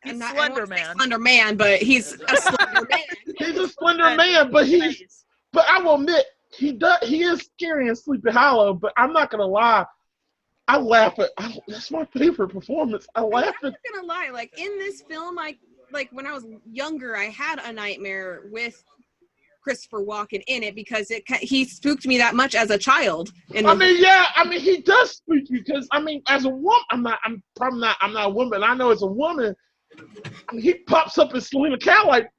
Speaker 2: He's slender man.
Speaker 3: Slender man, but he's a slender man.
Speaker 1: He's a slender man, but But I will admit, he is scary in Sleepy Hollow. But I'm not gonna lie. I laugh at. That's my favorite performance. I laugh at.
Speaker 3: I'm not gonna lie. Like in this film, like when I was younger, I had a nightmare with Christopher Walken in it because he spooked me that much as a child.
Speaker 1: I mean, he does spook you because I mean, as a woman, I'm not a woman. I know as a woman, he pops up in Selena Cal like,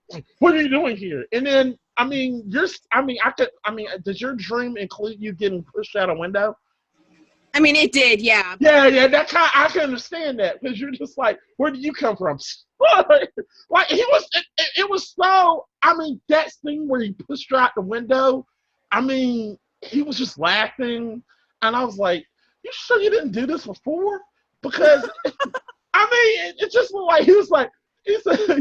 Speaker 1: what are you doing here? And then I mean, does your dream include you getting pushed out a window?
Speaker 3: I mean, it did, yeah.
Speaker 1: Yeah, that kind. I can understand that because you're just like, where did you come from? Like he was, it was so. I mean, that scene where he pushed her out the window. I mean, he was just laughing, and I was like, "You sure you didn't do this before?" Because I mean, it just looked like he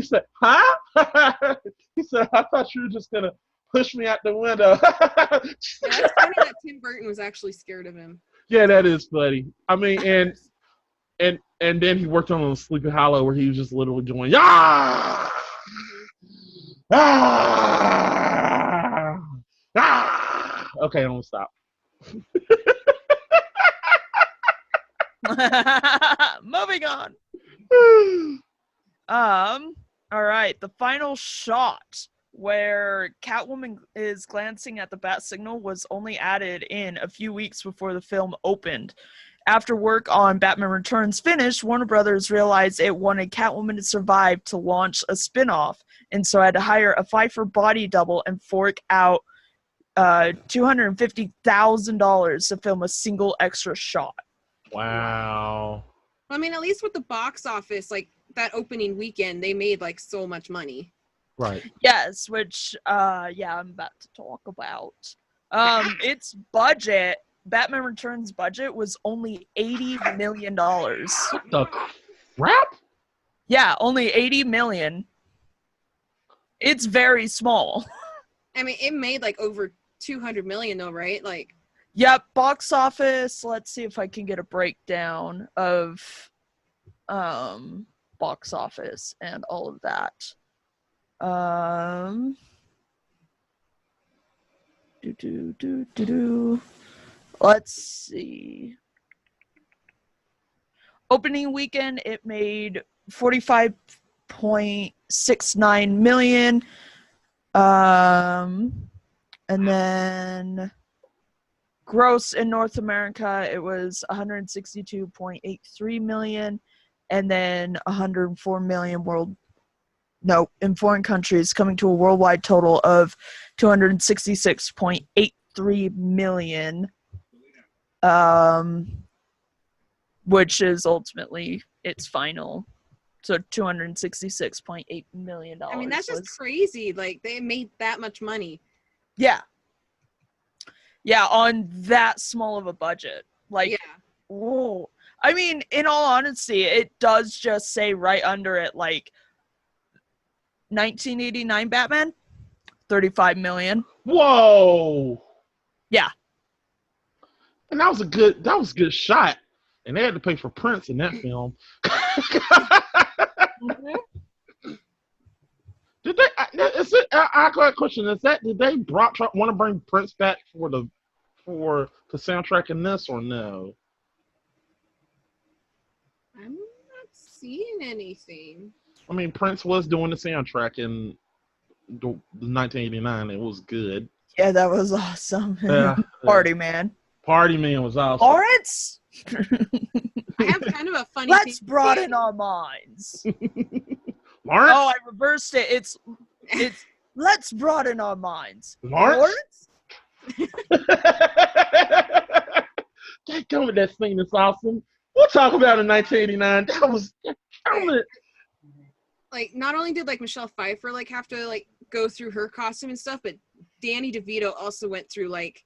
Speaker 1: said, "Huh?" He said, "I thought you were just gonna push me out the window."
Speaker 3: Yeah, it's funny that Tim Burton was actually scared of him.
Speaker 1: Yeah, that is funny. I mean, and then he worked on Sleepy Hollow where he was just literally going, "Ah, ah, ah." Okay, I'm gonna stop.
Speaker 2: Moving on. All right, the final shot where Catwoman is glancing at the bat signal was only added in a few weeks before the film opened. After work on Batman Returns finished, Warner Brothers realized it wanted Catwoman to survive to launch a spin-off, and so had to hire a Pfeiffer body double and fork out $250,000 to film a single extra shot.
Speaker 1: Wow.
Speaker 3: I mean, at least with the box office, like that opening weekend, they made like so much money.
Speaker 1: Right.
Speaker 2: Yes, which I'm about to talk about. Its budget, Batman Returns budget, was only $80 million.
Speaker 1: What the crap?
Speaker 2: Yeah, only $80 million. It's very small.
Speaker 3: I mean, it made like over 200 million though, right? Like.
Speaker 2: Yep, box office. Let's see if I can get a breakdown of box office and all of that. Let's see. Opening weekend, it made 45.69 million. And then gross in North America, it was 162.83 million, and then 104 million in foreign countries, coming to a worldwide total of 266.83 million, which is ultimately its final. So $266.8 million.
Speaker 3: I mean, that's just crazy. Like, they made that much money.
Speaker 2: Yeah. Yeah, on that small of a budget. Like, yeah. Whoa. I mean, in all honesty, it does just say right under it, like, 1989 Batman, 35 million.
Speaker 1: Whoa.
Speaker 2: Yeah.
Speaker 1: And that was a good shot. And they had to pay for Prince in that film. Did they? I got a question. Did they want to bring Prince back for the soundtrack in this or no?
Speaker 3: I'm not seeing anything.
Speaker 1: I mean, Prince was doing the soundtrack in the 1989. It was good.
Speaker 2: Yeah, that was awesome.
Speaker 1: Yeah,
Speaker 2: Party man.
Speaker 1: Party Man was awesome.
Speaker 2: Lawrence?
Speaker 3: I have kind of a funny
Speaker 2: Let's
Speaker 3: thing.
Speaker 2: broaden our minds.
Speaker 1: Lawrence?
Speaker 2: Oh, I reversed it. It's let's broaden our minds.
Speaker 1: Lawrence? That coming, that scene is awesome. We'll talk about it in 1989. That was
Speaker 3: like, not only did like Michelle Pfeiffer like have to like go through her costume and stuff, but Danny DeVito also went through like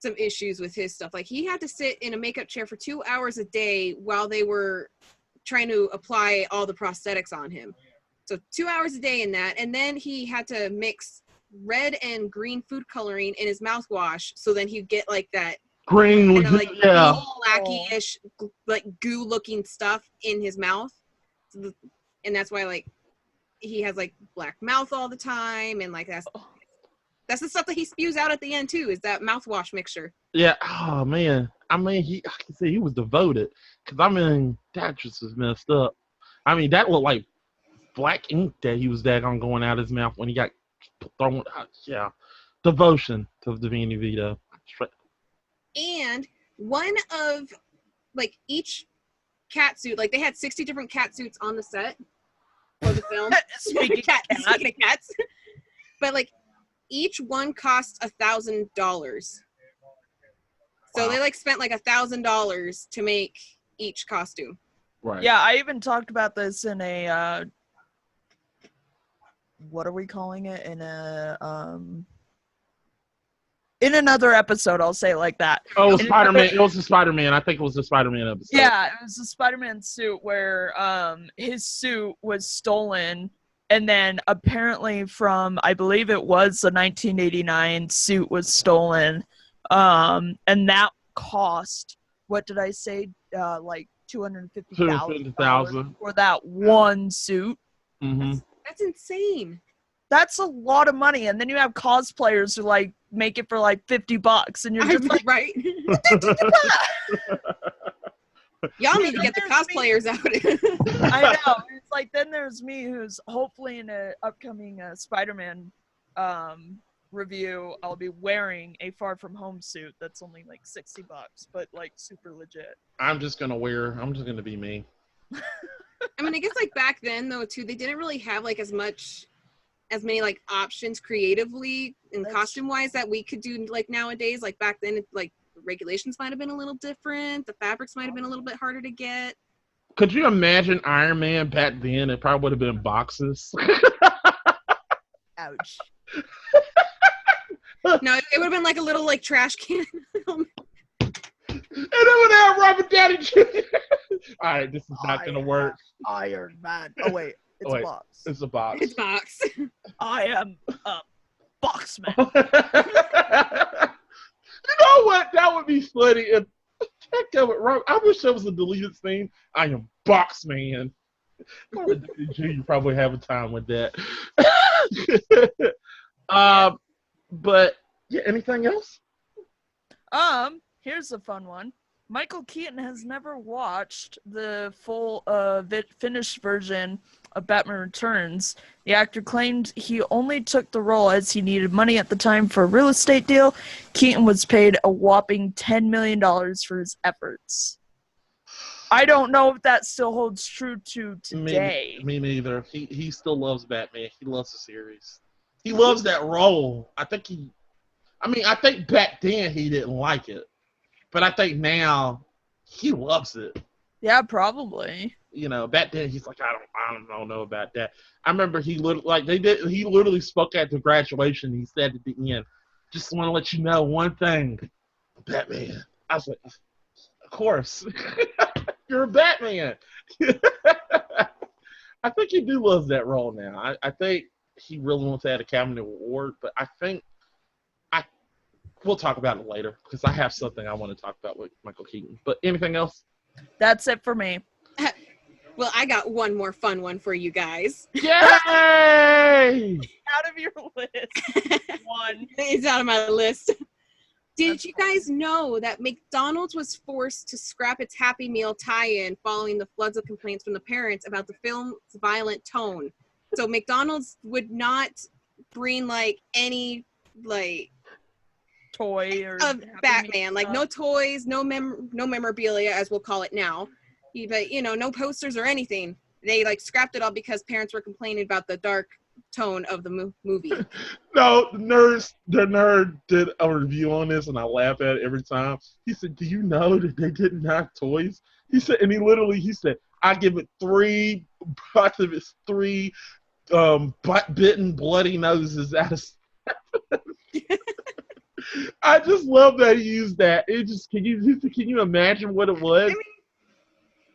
Speaker 3: some issues with his stuff. Like, he had to sit in a makeup chair for 2 hours a day while they were trying to apply all the prosthetics on him. So 2 hours a day in that, and then he had to mix red and green food coloring in his mouthwash, so then he'd get like that
Speaker 1: green,
Speaker 3: kind of like
Speaker 1: yeah,
Speaker 3: blacky-ish like goo-looking stuff in his mouth, and that's why like he has like black mouth all the time, and like that's the stuff that he spews out at the end too, is that mouthwash mixture.
Speaker 1: Yeah. Oh man. I mean, I can say he was devoted. Cause I mean, that just was messed up. I mean, that looked like black ink that he was daggone going out his mouth when he got thrown. Yeah. Devotion to Danny DeVito.
Speaker 3: And one of like each cat suit, like they had 60 different cat suits on the set for the film. Speaking of cats. But like each one cost $1,000. So they like spent like $1,000 to make each costume.
Speaker 1: Right.
Speaker 2: Yeah, I even talked about this in a what are we calling it? In another episode, I'll say it like that.
Speaker 1: Oh, Spider-Man. It was the Spider-Man. I think it was the Spider-Man episode.
Speaker 2: Yeah, it was the Spider-Man suit where his suit was stolen, and then apparently from, I believe it was the 1989 suit was stolen, and that cost, what did I say, like $250,000 for that one suit.
Speaker 1: Mm-hmm.
Speaker 3: That's insane.
Speaker 2: That's a lot of money, and then you have cosplayers who like make it for like $50, and you're just like,
Speaker 3: right? Y'all need to get the cosplayers out.
Speaker 2: I know. It's like, then there's me, who's hopefully in an upcoming Spider-Man review, I'll be wearing a Far From Home suit that's only like $60, but like super legit.
Speaker 1: I'm just gonna be me.
Speaker 3: I mean, I guess like back then though too, they didn't really have like as many like options creatively and costume wise that we could do like nowadays. Like back then, like the regulations might have been a little different. The fabrics might have been a little bit harder to get.
Speaker 1: Could you imagine Iron Man back then? It probably would have been boxes.
Speaker 2: Ouch.
Speaker 3: No, it would have been like a little like trash can.
Speaker 1: And it would have Robert Downey Jr. All right, this is not gonna work.
Speaker 2: Iron Man. Oh wait, it's a box.
Speaker 1: It's a box.
Speaker 3: It's box.
Speaker 2: I am a boxman.
Speaker 1: You know what? That would be funny if I wish there was a deleted scene. I am Boxman. You probably have a time with that. But yeah, anything else?
Speaker 2: Here's a fun one. Michael Keaton has never watched the full finished version of Batman Returns. The actor claimed he only took the role as he needed money at the time for a real estate deal. Keaton was paid a whopping $10 million for his efforts. I don't know if that still holds true to today.
Speaker 1: Me neither. He still loves Batman. He loves the series. He loves that role. I think back then he didn't like it. But I think now he loves it.
Speaker 2: Yeah, probably.
Speaker 1: You know, back then he's like, I don't know about that. I remember he literally spoke at the graduation. He said at the end, just want to let you know one thing, Batman. I was like, of course, you're a Batman. I think he do loves that role now. I think he really wants that Academy Award, but I think we'll talk about it later because I have something I want to talk about with Michael Keaton. But anything else?
Speaker 2: That's it for me.
Speaker 3: Well, I got one more fun one for you guys.
Speaker 1: Yay!
Speaker 2: Out of your list. One.
Speaker 3: It's out of my list. Did you guys know that McDonald's was forced to scrap its Happy Meal tie-in following the floods of complaints from the parents about the film's violent tone? So McDonald's would not bring like any like
Speaker 2: Toy or
Speaker 3: of Batman, like no toys, no memorabilia, as we'll call it now. But no posters or anything. They like scrapped it all because parents were complaining about the dark tone of the movie.
Speaker 1: No, the nerd did a review on this, and I laugh at it every time. He said, "Do you know that they didn't have toys?" He said, and he said, "I give it three bitten bloody noses out of." I just love that he used that. It just can you imagine what it was?
Speaker 3: I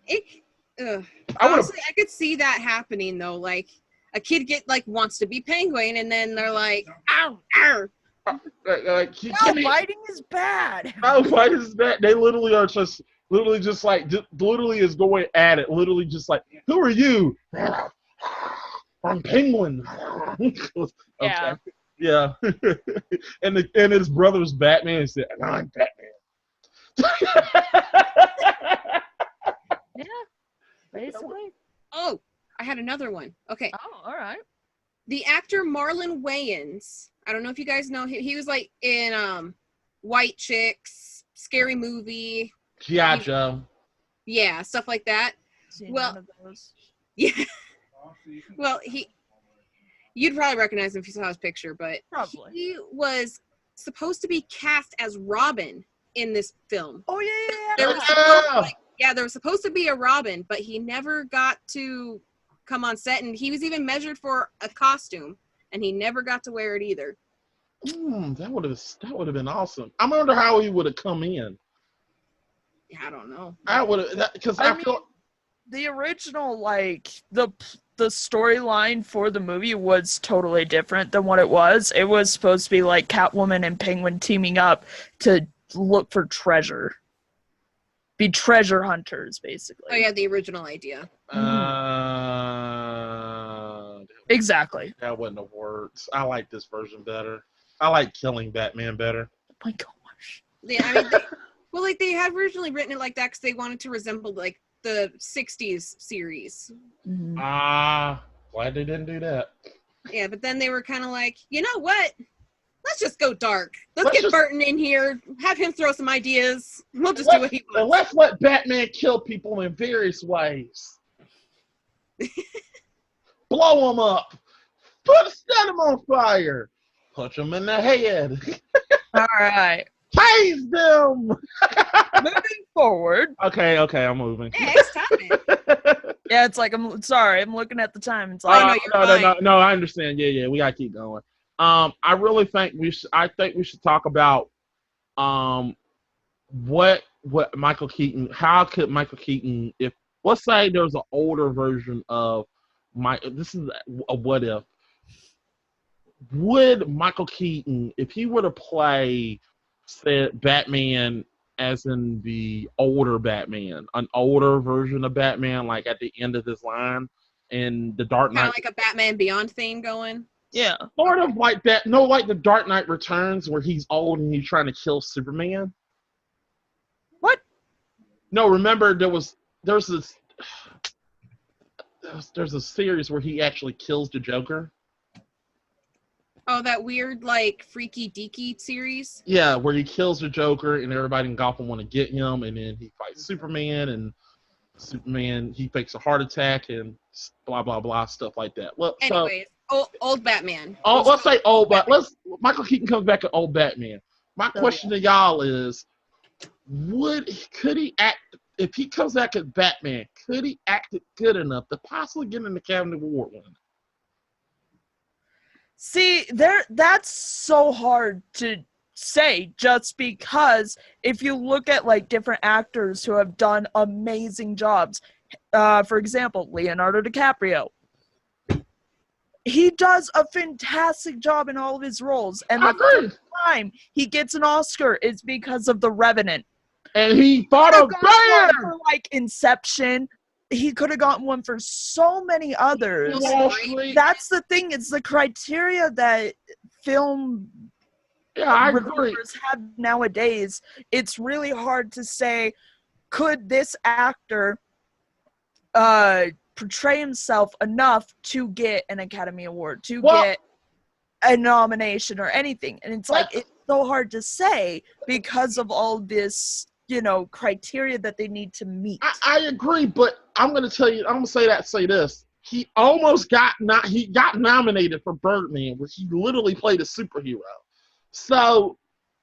Speaker 3: mean, honestly, I could see that happening though. Like a kid wants to be Penguin, and then they're like, "Ow, ow!"
Speaker 2: Fighting is bad.
Speaker 1: No, fighting is bad. They literally are just literally is going at it. Literally just like, who are you? I'm Penguin. Okay.
Speaker 2: Yeah.
Speaker 1: Yeah. and his brother's Batman. He said, I'm Batman.
Speaker 2: Yeah, basically.
Speaker 3: Oh, I had another one. Okay.
Speaker 2: Oh, all right.
Speaker 3: The actor Marlon Wayans. I don't know if you guys know him. He was like in White Chicks, Scary Movie.
Speaker 1: G.I. Joe.
Speaker 3: Yeah, stuff like that.
Speaker 2: Seen
Speaker 3: Well,
Speaker 2: none of those.
Speaker 3: Yeah. Well, you'd probably recognize him if you saw his picture, but
Speaker 2: Probably.
Speaker 3: he was supposed to be cast as Robin in this film.
Speaker 2: Oh yeah.
Speaker 3: There was supposed to be a Robin, but he never got to come on set, and he was even measured for a costume, and he never got to wear it either.
Speaker 1: That would have been awesome. I wonder how he would have come in.
Speaker 3: Yeah, I don't know.
Speaker 1: I would have because
Speaker 2: I mean, the original the storyline for the movie was totally different than what it was. It was supposed to be like Catwoman and Penguin teaming up to look for treasure. Be treasure hunters, basically.
Speaker 3: Oh yeah, the original idea.
Speaker 2: Exactly.
Speaker 1: That wouldn't have worked. I like this version better. I like killing Batman better.
Speaker 2: Oh my gosh.
Speaker 3: Yeah, I mean, they had originally written it like that because they wanted to resemble like the '60s series.
Speaker 1: Glad they didn't do that.
Speaker 3: Yeah, but then they were kind of like, you know what? Let's just go dark. Let's get Burton in here. Have him throw some ideas. We'll just do what he wants.
Speaker 1: And let's let Batman kill people in various ways. Blow them up. Set them on fire. Punch them in the head.
Speaker 2: All right.
Speaker 1: Tase them.
Speaker 2: Moving forward.
Speaker 1: Okay, I'm moving.
Speaker 3: Hey, stop it.
Speaker 2: Yeah, it's like I'm sorry. I'm looking at the time. It's like
Speaker 1: no. I understand. Yeah. We gotta keep going. I really think we should talk about what Michael Keaton. How could Michael Keaton, if let's say there's an older version of this is a what if. Would Michael Keaton, if he were to play, said Batman as in the older Batman, an older version of Batman, like at the end of this line in the Dark Knight,
Speaker 3: kind of like a Batman Beyond theme going.
Speaker 2: Yeah,
Speaker 1: sort of like that. No, like the Dark Knight Returns, where he's old and he's trying to kill Superman.
Speaker 2: What?
Speaker 1: No, remember there's a series where he actually kills the Joker.
Speaker 3: Oh, that weird, like, freaky deaky series?
Speaker 1: Yeah, where he kills the Joker and everybody in Gotham want to get him, and then he fights Superman, and Superman, he fakes a heart attack, and blah, blah, blah, stuff like that. Well,
Speaker 3: anyways, old Batman.
Speaker 1: Let's say old Batman. Michael Keaton comes back to old Batman. My question to y'all is, could he act, if he comes back as Batman, could he act it good enough to possibly get an Academy Award winner?
Speaker 2: See, that's so hard to say just because if you look at like different actors who have done amazing jobs, for example, Leonardo DiCaprio, he does a fantastic job in all of his roles. And
Speaker 1: I
Speaker 2: the
Speaker 1: agree.
Speaker 2: first time he gets an Oscar is because of The Revenant.
Speaker 1: And he thought
Speaker 2: He
Speaker 1: of
Speaker 2: could have gotten
Speaker 1: Bear.
Speaker 2: one for like Inception. He could have gotten one for so many others.
Speaker 1: Wall Street.
Speaker 2: That's the thing. It's the criteria that film
Speaker 1: Yeah, I agree.
Speaker 2: reviewers have nowadays. It's really hard to say, could this actor portray himself enough to get an Academy Award, to get a nomination or anything? And it's like, it's so hard to say because of all this, criteria that they need to meet.
Speaker 1: I agree, but I'm going to tell you, I'm going to say this. He almost got nominated for Birdman, which he literally played a superhero. So,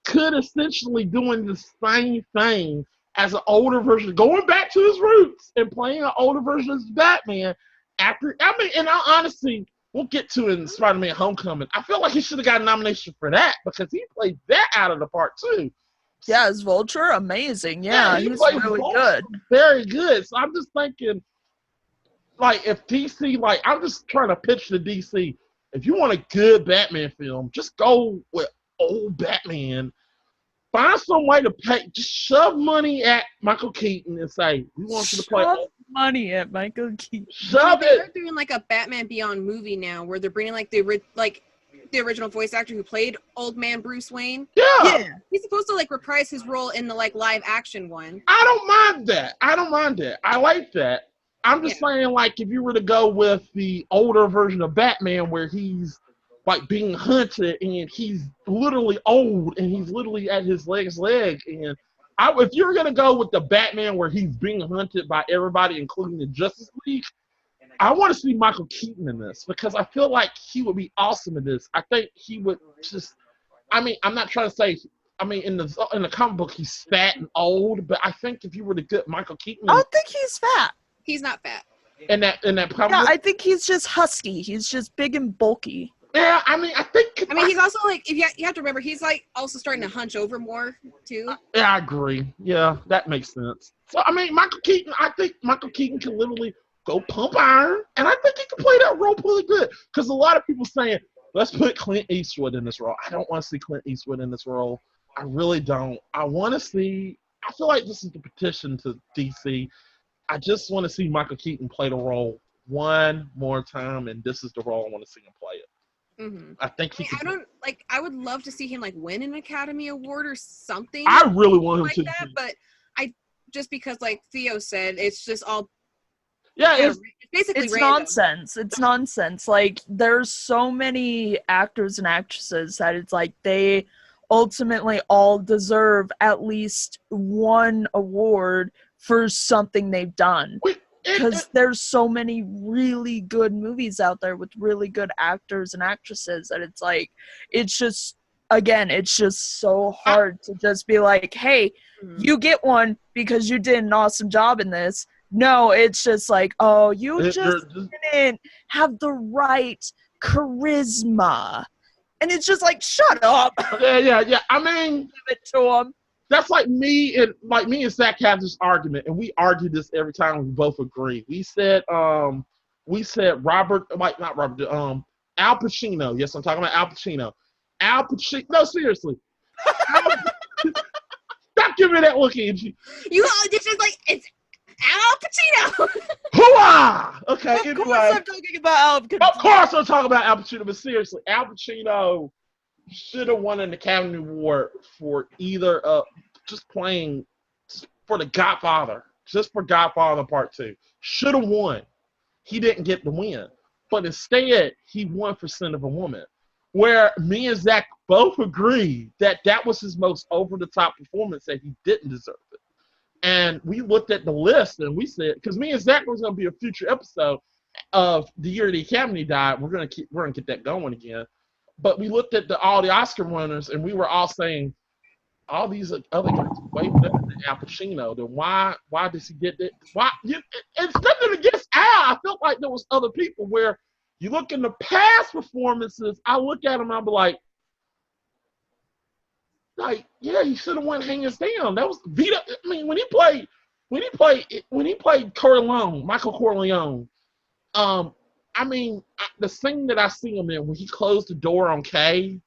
Speaker 1: could essentially doing the same thing as an older version, going back to his roots and playing an older version of Batman. In all honesty, we'll get to it in Spider-Man Homecoming. I feel like he should have got a nomination for that because he played that out of the park too.
Speaker 2: Yeah, as Vulture, amazing. Yeah, he's really
Speaker 1: Vulture,
Speaker 2: good.
Speaker 1: Very good. So I'm just thinking, like, if DC, like, I'm just trying to pitch to DC. If you want a good Batman film, just go with old Batman. Find some way to pay. Just shove money at Michael Keaton and say, "We want you to play."
Speaker 2: Shove money at Michael Keaton.
Speaker 1: Shove
Speaker 3: They're
Speaker 1: it.
Speaker 3: doing like a Batman Beyond movie now, where they're bringing like the original voice actor who played Old Man Bruce Wayne.
Speaker 1: Yeah.
Speaker 3: He's supposed to like reprise his role in the like live action one.
Speaker 1: I don't mind that. I like that. I'm just saying, like, if you were to go with the older version of Batman where he's like being hunted and he's literally old and he's literally at his leg, and if you were gonna go with the Batman where he's being hunted by everybody, including the Justice League, I want to see Michael Keaton in this because I feel like he would be awesome in this. I think he would just. I mean, I'm not trying to say. I mean, in the comic book, he's fat and old, but I think if you were to get Michael Keaton,
Speaker 2: I don't think he's fat.
Speaker 3: He's not fat.
Speaker 1: In that comic
Speaker 2: Yeah,
Speaker 1: book,
Speaker 2: I think he's just husky. He's just big and bulky.
Speaker 1: yeah, I mean,
Speaker 3: He's also like, if you have to remember, he's like also starting to hunch over more too.
Speaker 1: Yeah, I agree. Yeah, that makes sense. So, I mean, I think Michael Keaton can literally go pump iron, and I think he can play that role really good. Because a lot of people saying, let's put Clint Eastwood in this role. I don't want to see Clint Eastwood in this role. I really don't. I feel like this is the petition to DC. I just want to see Michael Keaton play the role one more time, and this is the role I want to see him play it.
Speaker 3: Mm-hmm.
Speaker 1: I think
Speaker 3: I would love to see him like win an Academy Award or something.
Speaker 1: I really want him
Speaker 3: like
Speaker 1: to
Speaker 3: that, but just because like Theo said, it's just all.
Speaker 1: Yeah,
Speaker 3: it's basically
Speaker 2: it's
Speaker 3: random.
Speaker 2: nonsense. It's nonsense. Like, there's so many actors and actresses that it's like they ultimately all deserve at least one award for something they've done. Because there's so many really good movies out there with really good actors and actresses that it's like, it's just so hard to just be like, hey, you get one because you did an awesome job in this. No, it's just like, oh, you just didn't have the right charisma. And it's just like, shut up.
Speaker 1: Yeah. I mean,
Speaker 2: give it to him.
Speaker 1: That's like me and Zach have this argument, and we argue this every time we both agree. We said Al Pacino. Yes, I'm talking about Al Pacino. Al Pacino. No, seriously. Stop giving me that look, Angie.
Speaker 3: It's just like, it's Al Pacino.
Speaker 1: Hooah! Okay,
Speaker 2: Of
Speaker 1: anyway.
Speaker 2: course I'm talking about Al Pacino.
Speaker 1: Of course I'm talking about Al Pacino, but seriously, Al Pacino should have won an Academy Award for either just playing for The Godfather, just for Godfather Part 2. Should have won. He didn't get the win. But instead, he won for Sin of a Woman, where me and Zach both agree that was his most over-the-top performance, that he didn't deserve it. And we looked at the list and we said, because me and Zach was going to be a future episode of the year the Academy died. We're gonna get that going again. But we looked at all the Oscar winners, and we were all saying, all these other guys are way better than Al Pacino. Then why does he get that? Why? It's nothing against Al. I felt like there was other people where you look in the past performances. I look at him, and I'll be like, yeah, he should have won hands down. That was Vito. I mean, when he played Corleone, Michael Corleone. I mean, the scene that I see him in when he closed the door on Kay,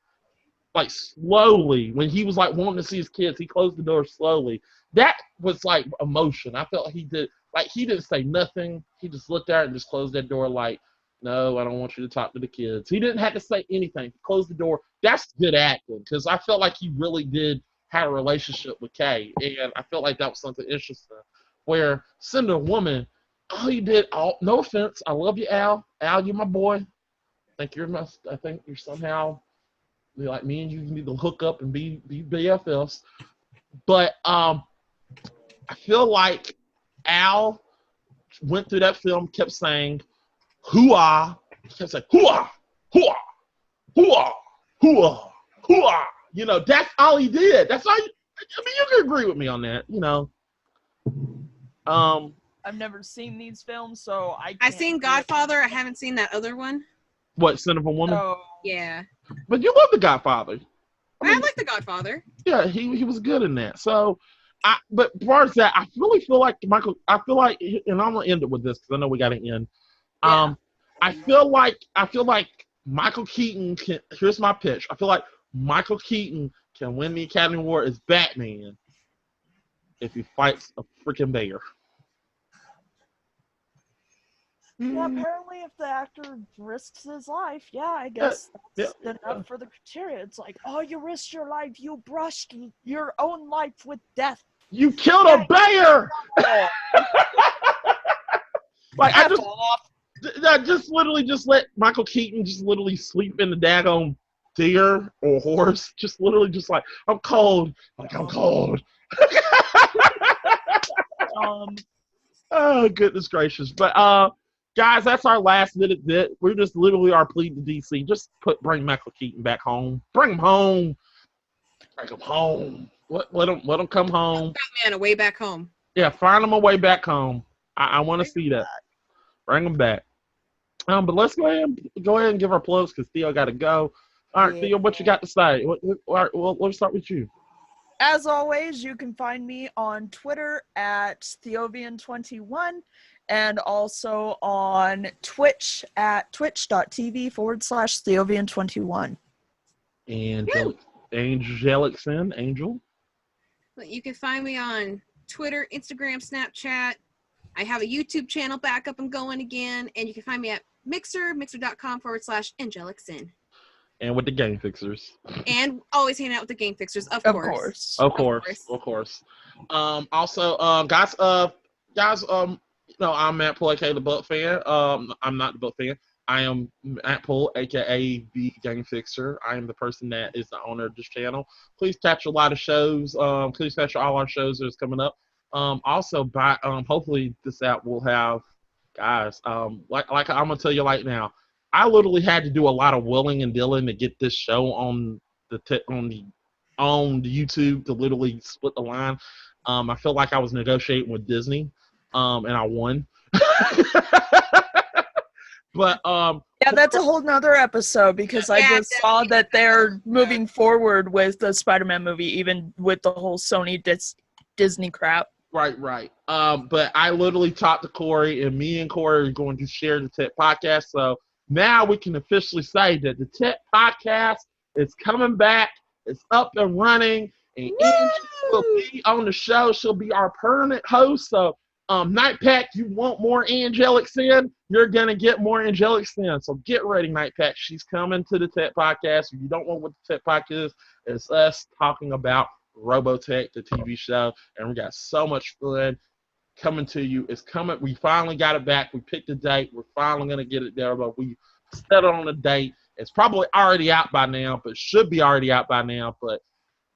Speaker 1: like slowly, when he was like wanting to see his kids, he closed the door slowly. That was like emotion. I felt he did, like, he didn't say nothing. He just looked there and just closed that door like, no, I don't want you to talk to the kids. He didn't have to say anything. He closed the door. That's good acting because I felt like he really did have a relationship with Kay. And I felt like that was something interesting. Where sending a woman, all you did, no offense, I love you, Al. Al, you're my boy. I think you're somehow like me and you need to hook up and be BFFs. But I feel like Al went through that film, kept saying, hoo-ah. He kept saying, hoo-ah, hoo-ah, hoo-ah, hoo-ah, hoo-ah. You know, that's all he did. That's all. I mean, you can agree with me on that. You know.
Speaker 2: I've never seen these films, so
Speaker 3: I've seen Godfather. I haven't seen that other one.
Speaker 1: What, Son of a Woman?
Speaker 2: So,
Speaker 3: Yeah.
Speaker 1: But you love The Godfather.
Speaker 3: I like The Godfather.
Speaker 1: Yeah, he was good in that. So, but as far as that, I really feel like and I'm gonna end it with this because I know we got to end.
Speaker 2: Yeah.
Speaker 1: I feel like Michael Keaton can. Here's my pitch. I feel like Michael Keaton can win the Academy Award as Batman if he fights a freaking bear.
Speaker 2: Yeah, apparently if the actor risks his life, I guess that's enough for the criteria. It's like, oh, you risked your life. You brushed your own life with death.
Speaker 1: You killed a bear! Like, I just literally just let Michael Keaton just literally sleep in the daggone deer or horse. Just literally just like, I'm cold. Like, I'm cold. Oh, goodness gracious. But, guys, that's our last minute bit. We're just literally our plea to DC. Just bring Michael Keaton back home. Bring him home. Bring him home. Let him come home.
Speaker 3: Batman, a way back home.
Speaker 1: Yeah, find him a way back home. I want to see that. Bring him back. But let's go ahead and give our plugs because Theo got to go. All right, Theo, what you got to say? All right, well, let's start with you.
Speaker 2: As always, you can find me on Twitter at Theovian21 and also on Twitch at twitch.tv/Theovian21.
Speaker 1: Angelic Sin, Angel.
Speaker 3: You can find me on Twitter, Instagram, Snapchat. I have a YouTube channel back up and going again. And you can find me at mixer.com/Angelic Sin.
Speaker 1: And with the Game Fixers.
Speaker 3: And always hanging out with the Game Fixers, of course.
Speaker 1: Of course. Also, guys, I'm Matt Poole, aka the Buck fan. I'm not the Buck fan. I am Matt Poole, aka the Game Fixer. I am the person that is the owner of this channel. Please catch a lot of shows. Please catch all our shows that's coming up. Also, hopefully this app will have, guys. Like I'm gonna tell you right now, I literally had to do a lot of willing and dealing to get this show on the YouTube to literally split the line. I feel like I was negotiating with Disney, and I won. But
Speaker 2: that's a whole nother episode because I just saw that they're moving forward with the Spider-Man movie, even with the whole Sony Disney crap.
Speaker 1: Right. But I literally talked to Corey, and me and Corey are going to share the Tech Podcast. So now we can officially say that the Tech Podcast is coming back. It's up and running, and Angie will be on the show. She'll be our permanent host. So, Night Pack, you want more Angelic Sin? You're gonna get more Angelic Sin. So get ready, Night Pack. She's coming to the Tech Podcast. If you don't know what the Tech Podcast is, it's us talking about Robotech, the TV show, and we got so much fun coming to you. It's coming. We finally got it back. We picked a date. We're finally gonna get it there, but we settled on a date. It's probably already out by now, but should be already out by now. But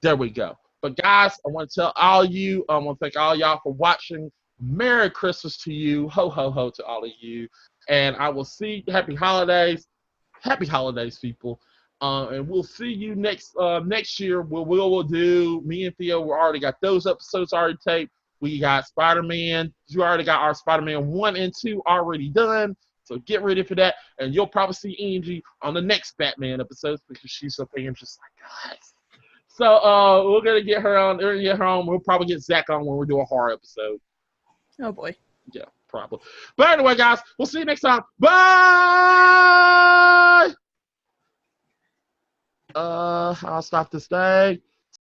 Speaker 1: there we go. But guys, I want to tell all you. I want to thank all y'all for watching. Merry Christmas to you. Ho ho ho to all of you. And I will see. Happy holidays. Happy holidays, people. And we'll see you next year. We'll do. Me and Theo, we already got those episodes already taped. We got Spider-Man. You already got our Spider-Man 1 and 2 already done. So get ready for that. And you'll probably see Angie on the next Batman episodes because she's a fan just like us. So we're gonna get her on. We'll probably get Zach on when we do a horror episode.
Speaker 2: Oh boy.
Speaker 1: Yeah. problem. But anyway, guys, we'll see you next time. Bye. I'll stop this thing.